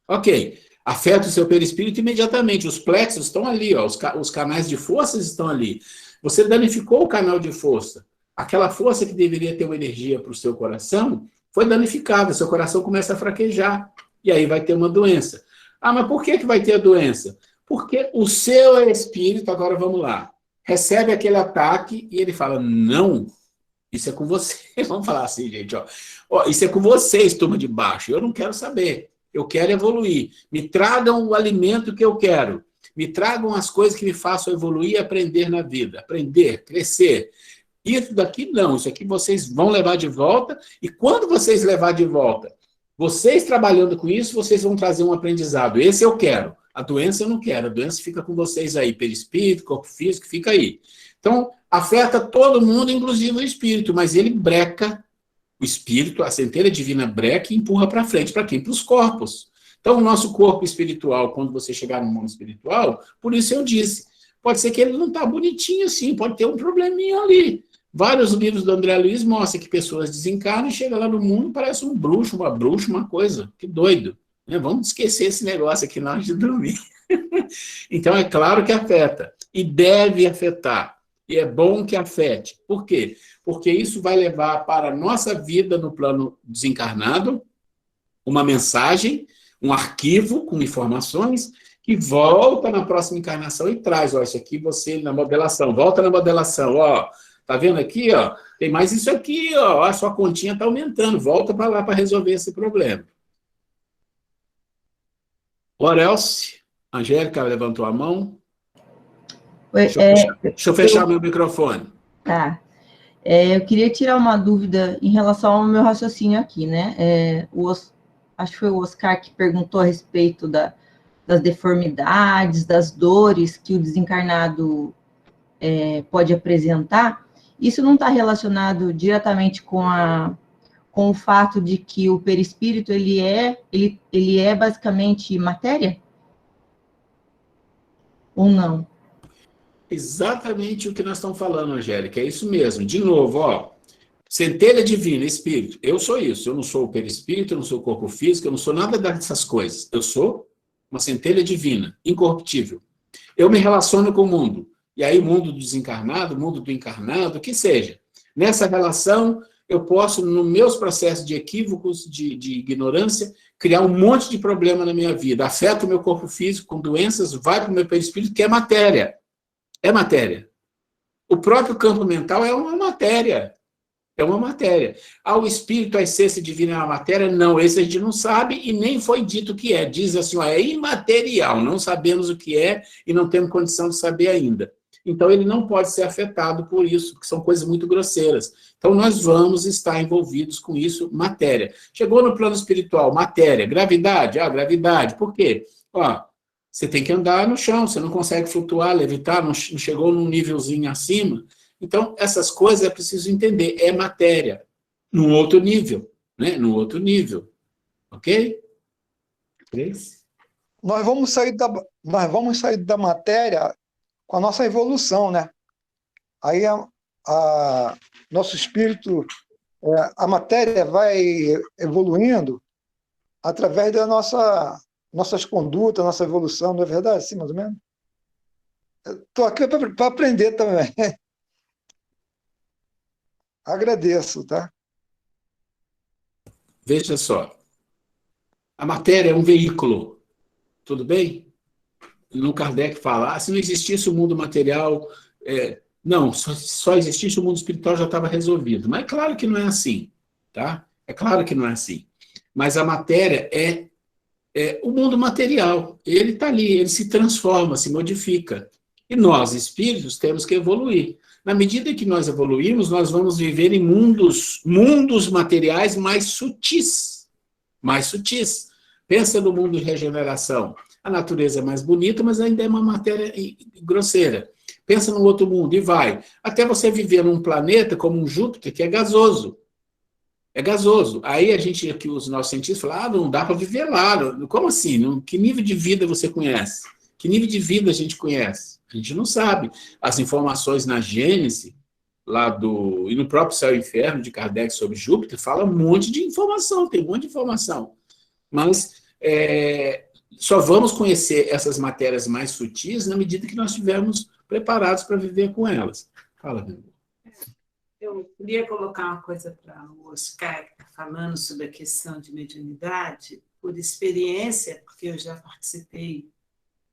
Ok. Afeta o seu perispírito imediatamente. Os plexos estão ali, ó, os canais de forças estão ali. Você danificou o canal de força. Aquela força que deveria ter uma energia para o seu coração foi danificada, seu coração começa a fraquejar, e aí vai ter uma doença. Ah, mas por que vai ter a doença? Porque o seu espírito, agora vamos lá, recebe aquele ataque e ele fala, não, isso é com você. Vamos falar assim, gente, ó, isso é com vocês, turma de baixo, eu não quero saber, eu quero evoluir. Me tragam o alimento que eu quero, me tragam as coisas que me façam evoluir e aprender na vida, aprender, crescer. Isso daqui não, isso aqui vocês vão levar de volta, e quando vocês levar de volta, vocês trabalhando com isso, vocês vão trazer um aprendizado. Esse eu quero, a doença eu não quero, a doença fica com vocês aí, perispírito, corpo físico, fica aí. Então, afeta todo mundo, inclusive o espírito, mas ele breca o espírito, a centelha divina breca e empurra para frente. Para quem? Para os corpos. Então, o nosso corpo espiritual, quando você chegar no mundo espiritual, por isso eu disse, pode ser que ele não está bonitinho assim, pode ter um probleminha ali. Vários livros do André Luiz mostram que pessoas desencarnam e chegam lá no mundo, parece um bruxo, uma bruxa, uma coisa. Que doido. Né? Vamos esquecer esse negócio aqui na hora de dormir. Então, é claro que afeta. E deve afetar. E é bom que afete. Por quê? Porque isso vai levar para a nossa vida no plano desencarnado uma mensagem, um arquivo com informações que volta na próxima encarnação e traz, ó, isso aqui você na modelação, volta na modelação, ó, tá vendo aqui, ó, tem mais isso aqui, ó, a sua continha tá aumentando, volta para lá para resolver esse problema. Orelce, Angélica levantou a mão. Deixa eu fechar meu microfone. Tá. Eu queria tirar uma dúvida em relação ao meu raciocínio aqui, né? Acho que foi o Oscar que perguntou a respeito das deformidades, das dores que o desencarnado pode apresentar. Isso não está relacionado diretamente com o fato de que o perispírito ele é basicamente matéria? Ou não? Exatamente o que nós estamos falando, Angélica, é isso mesmo. De novo, ó, centelha divina, espírito, eu sou isso, eu não sou o perispírito, eu não sou o corpo físico, eu não sou nada dessas coisas, eu sou uma centelha divina, incorruptível. Eu me relaciono com o mundo, e aí o mundo do desencarnado, o mundo do encarnado, o que seja. Nessa relação, eu posso, nos meus processos de equívocos, de ignorância, criar um monte de problema na minha vida, afeta o meu corpo físico com doenças, vai para o meu perispírito, que é matéria. É matéria. O próprio campo mental é uma matéria. É uma matéria. O espírito, a essência divina é uma matéria? Não, esse a gente não sabe e nem foi dito o que é. Diz assim, ó, é imaterial, não sabemos o que é e não temos condição de saber ainda. Então, ele não pode ser afetado por isso, porque são coisas muito grosseiras. Então, nós vamos estar envolvidos com isso, matéria. Chegou no plano espiritual, matéria, gravidade? Gravidade. Por quê? Você tem que andar no chão, você não consegue flutuar, levitar, não chegou num nívelzinho acima. Então, essas coisas é preciso entender, é matéria, num outro nível, né? Num outro nível, ok? Nós vamos sair da matéria com a nossa evolução, né? Aí nosso espírito, a matéria vai evoluindo através da nossas condutas, nossa evolução, não é verdade? Sim, mais ou menos? Estou aqui para aprender também. Agradeço, tá? Veja só. A matéria é um veículo, tudo bem? No Kardec fala, se não existisse o mundo material, não, só existisse o mundo espiritual já estava resolvido. Mas é claro que não é assim, tá? É claro que não é assim. Mas a matéria é o mundo material. Ele está ali, ele se transforma, se modifica. E nós, espíritos, temos que evoluir. Na medida que nós evoluímos, nós vamos viver em mundos materiais mais sutis. Mais sutis. Pensa no mundo de regeneração. A natureza é mais bonita, mas ainda é uma matéria grosseira. Pensa num outro mundo e vai. Até você viver num planeta como um Júpiter, que é gasoso. É gasoso. Aí a gente, aqui os nossos cientistas falam, não dá para viver lá. Como assim? Que nível de vida você conhece? Que nível de vida a gente conhece? A gente não sabe. As informações na Gênese, e no próprio Céu e Inferno, de Kardec sobre Júpiter, fala um monte de informação, tem um monte de informação. Mas só vamos conhecer essas matérias mais sutis na medida que nós estivermos preparados para viver com elas. Fala, meu. Eu queria colocar uma coisa para o Oscar, que está falando sobre a questão de mediunidade, por experiência, porque eu já participei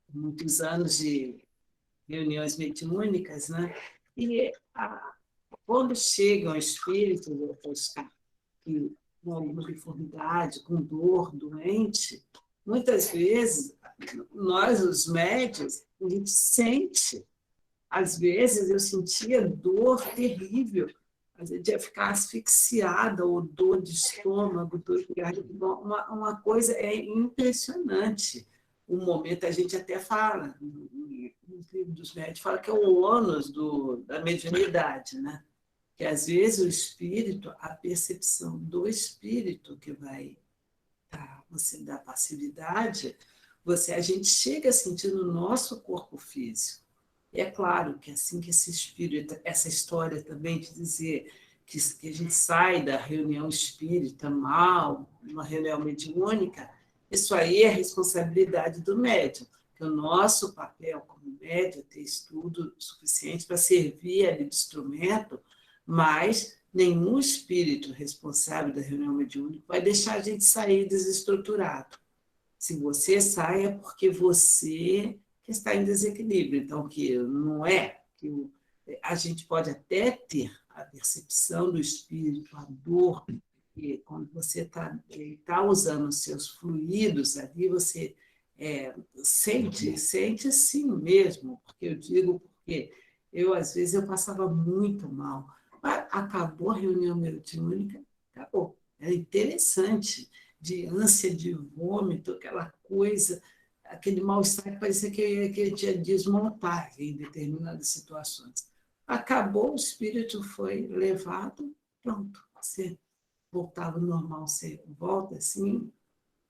de muitos anos de reuniões mediúnicas, né? E quando chegam espíritos, Oscar, com alguma deformidade, com dor, doente, muitas vezes, nós, os médios, a gente sente. Às vezes eu sentia dor terrível, a gente ia ficar asfixiada, ou dor de estômago, dor de garganta, uma coisa impressionante. Um momento a gente até fala, no livro dos médicos, fala que é o ônus da mediunidade, né? Que às vezes o espírito, a percepção do espírito que vai você da passividade, a gente chega a sentir no nosso corpo físico. E é claro que assim que esse espírito, essa história também de dizer que a gente sai da reunião espírita mal, uma reunião mediúnica, isso aí é responsabilidade do médium, que o nosso papel como médium é ter estudo suficiente para servir ali de instrumento, mas nenhum espírito responsável da reunião mediúnica vai deixar a gente sair desestruturado. Se você sai, é porque você está em desequilíbrio. Então, que não é que a gente pode até ter a percepção do espírito, a dor, que quando você está usando os seus fluidos ali, você sente assim mesmo, porque eu digo, porque às vezes, eu passava muito mal. Mas acabou a reunião mediúnica, acabou. Era interessante, de ânsia de vômito, aquela coisa, aquele mal-estar que parecia que ele tinha desmontar em determinadas situações. Acabou, o espírito foi levado, pronto, você voltava ao normal, você volta assim,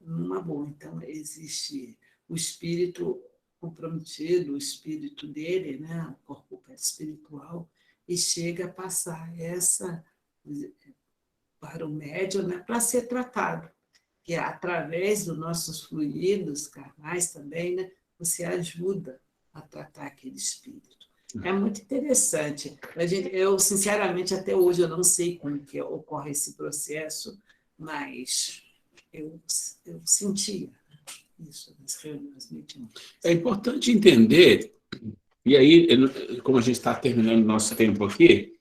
numa boa. Então, existe o espírito comprometido, o espírito dele, né, o corpo espiritual, e chega a passar essa para o médium, né, para ser tratado, que é através dos nossos fluidos carnais também, né, você ajuda a tratar aquele espírito. É muito interessante. Eu, sinceramente, até hoje, eu não sei como que ocorre esse processo, mas eu sentia isso nas reuniões mediúnicas. É importante entender, e aí, como a gente está terminando o nosso tempo aqui,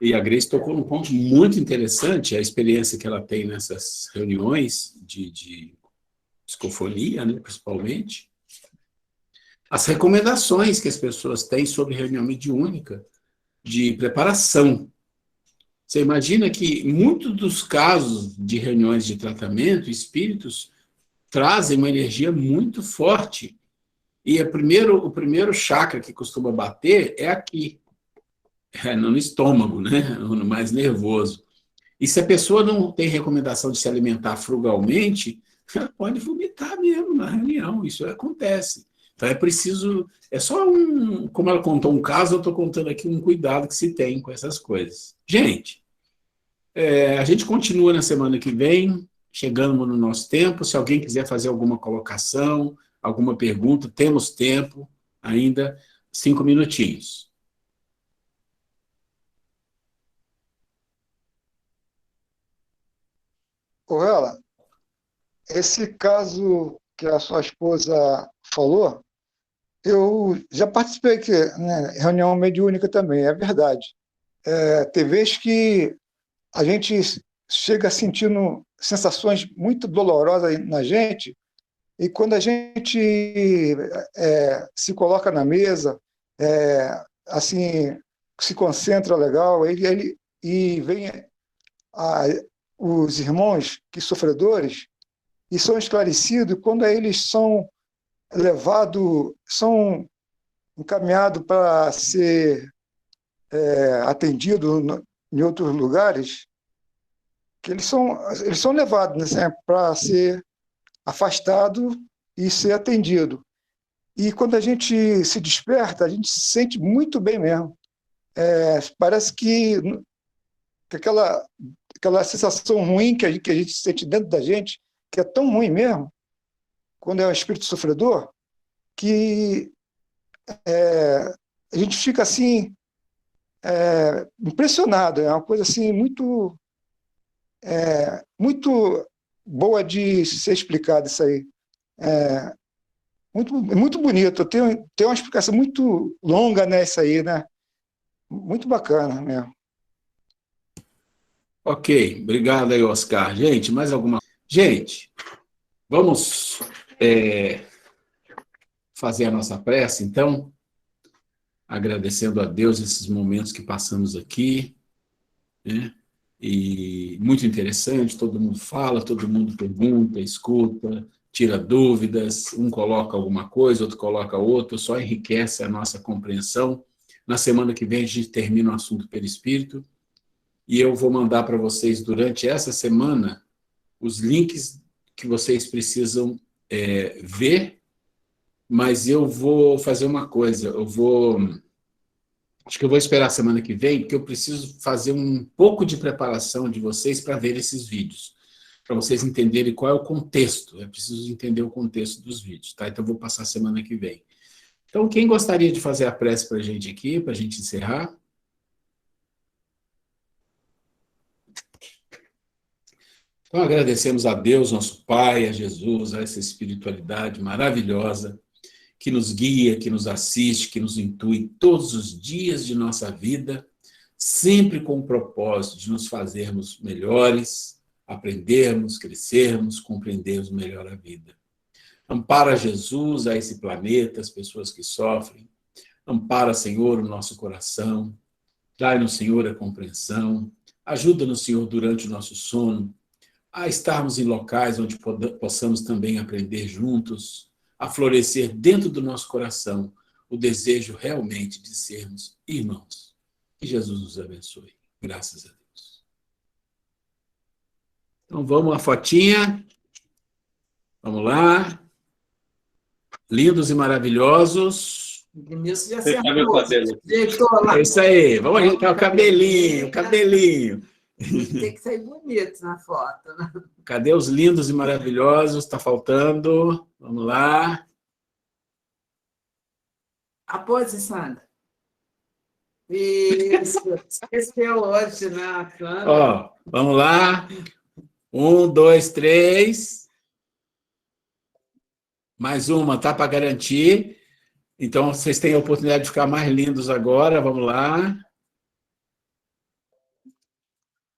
e a Grace tocou num ponto muito interessante, a experiência que ela tem nessas reuniões de psicofonia, né, principalmente, as recomendações que as pessoas têm sobre reunião mediúnica, de preparação. Você imagina que muitos dos casos de reuniões de tratamento, espíritos trazem uma energia muito forte. E o primeiro chakra que costuma bater é aqui, no estômago, né? No mais nervoso. E se a pessoa não tem recomendação de se alimentar frugalmente, ela pode vomitar mesmo na reunião, isso acontece. Então é preciso, como ela contou um caso, eu estou contando aqui um cuidado que se tem com essas coisas. Gente, a gente continua na semana que vem, chegando no nosso tempo. Se alguém quiser fazer alguma colocação, alguma pergunta, temos tempo ainda, 5 minutinhos. Ô, Vela, esse caso que a sua esposa falou, eu já participei aqui, né, reunião mediúnica também, é verdade. Tem vezes que a gente chega sentindo sensações muito dolorosas na gente, e quando a gente se coloca na mesa, assim, se concentra legal, e vem os irmãos que sofredores, e são esclarecidos, quando eles são levados, são encaminhados para ser atendidos em outros lugares, que eles são levados, né, para ser afastado e ser atendido. E quando a gente se desperta, a gente se sente muito bem mesmo. Parece que aquela sensação ruim que a gente sente dentro da gente, que é tão ruim mesmo, quando é um espírito sofredor, que a gente fica assim, impressionado. É uma coisa assim muito, muito boa de ser explicada isso aí. Muito bonito. Tem uma explicação muito longa nessa aí, né? Muito bacana mesmo. Ok, obrigado aí, Oscar. Gente, mais alguma coisa? Gente, vamos fazer a nossa prece, então, agradecendo a Deus esses momentos que passamos aqui, né? E muito interessante, todo mundo fala, todo mundo pergunta, escuta, tira dúvidas, um coloca alguma coisa, outro coloca outra, só enriquece a nossa compreensão. Na semana que vem a gente termina o assunto perispírito, e eu vou mandar para vocês durante essa semana os links que vocês precisam ver, mas eu vou fazer uma coisa, acho que eu vou esperar a semana que vem, porque eu preciso fazer um pouco de preparação de vocês para ver esses vídeos, para vocês entenderem qual é o contexto. É preciso entender o contexto dos vídeos, tá? Então eu vou passar a semana que vem. Então, quem gostaria de fazer a prece para a gente aqui, para a gente encerrar? Então, agradecemos a Deus, nosso Pai, a Jesus, a essa espiritualidade maravilhosa, que nos guia, que nos assiste, que nos intui todos os dias de nossa vida, sempre com o propósito de nos fazermos melhores, aprendermos, crescermos, compreendermos melhor a vida. Ampara, Jesus, a esse planeta, as pessoas que sofrem. Ampara, Senhor, o nosso coração. Dai-nos, Senhor, a compreensão. Ajuda-nos, Senhor, durante o nosso sono, a estarmos em locais onde possamos também aprender juntos, a florescer dentro do nosso coração o desejo realmente de sermos irmãos. Que Jesus nos abençoe. Graças a Deus. Então vamos à fotinha. Vamos lá. Lindos e maravilhosos. Denilson já Você sabe o cabelo. lá. É isso aí. Vamos ajeitar o cabelinho, o cabelinho. Tem que sair bonito na foto, né? Cadê os lindos e maravilhosos? Está faltando. Vamos lá. A pose, Sandra. Isso. Esqueceu hoje, né? Ó, vamos lá. 1, 2, 3. Mais uma, tá? Para garantir. Então, vocês têm a oportunidade de ficar mais lindos agora. Vamos lá.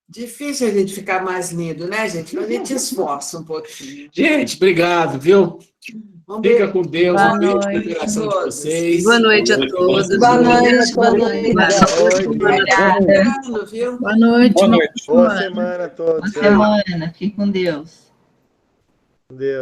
Difícil a gente ficar mais lindo, né, gente? Mas a gente esforça um pouquinho. Gente, obrigado, viu? Fica com Deus. Boa Um beijo no noite coração de todos. vocês. Boa noite a todos. Boa noite, boa noite. Obrigada, viu? Boa noite. Boa noite. Boa Boa semana a todos. semana. Fique com Deus. Deus.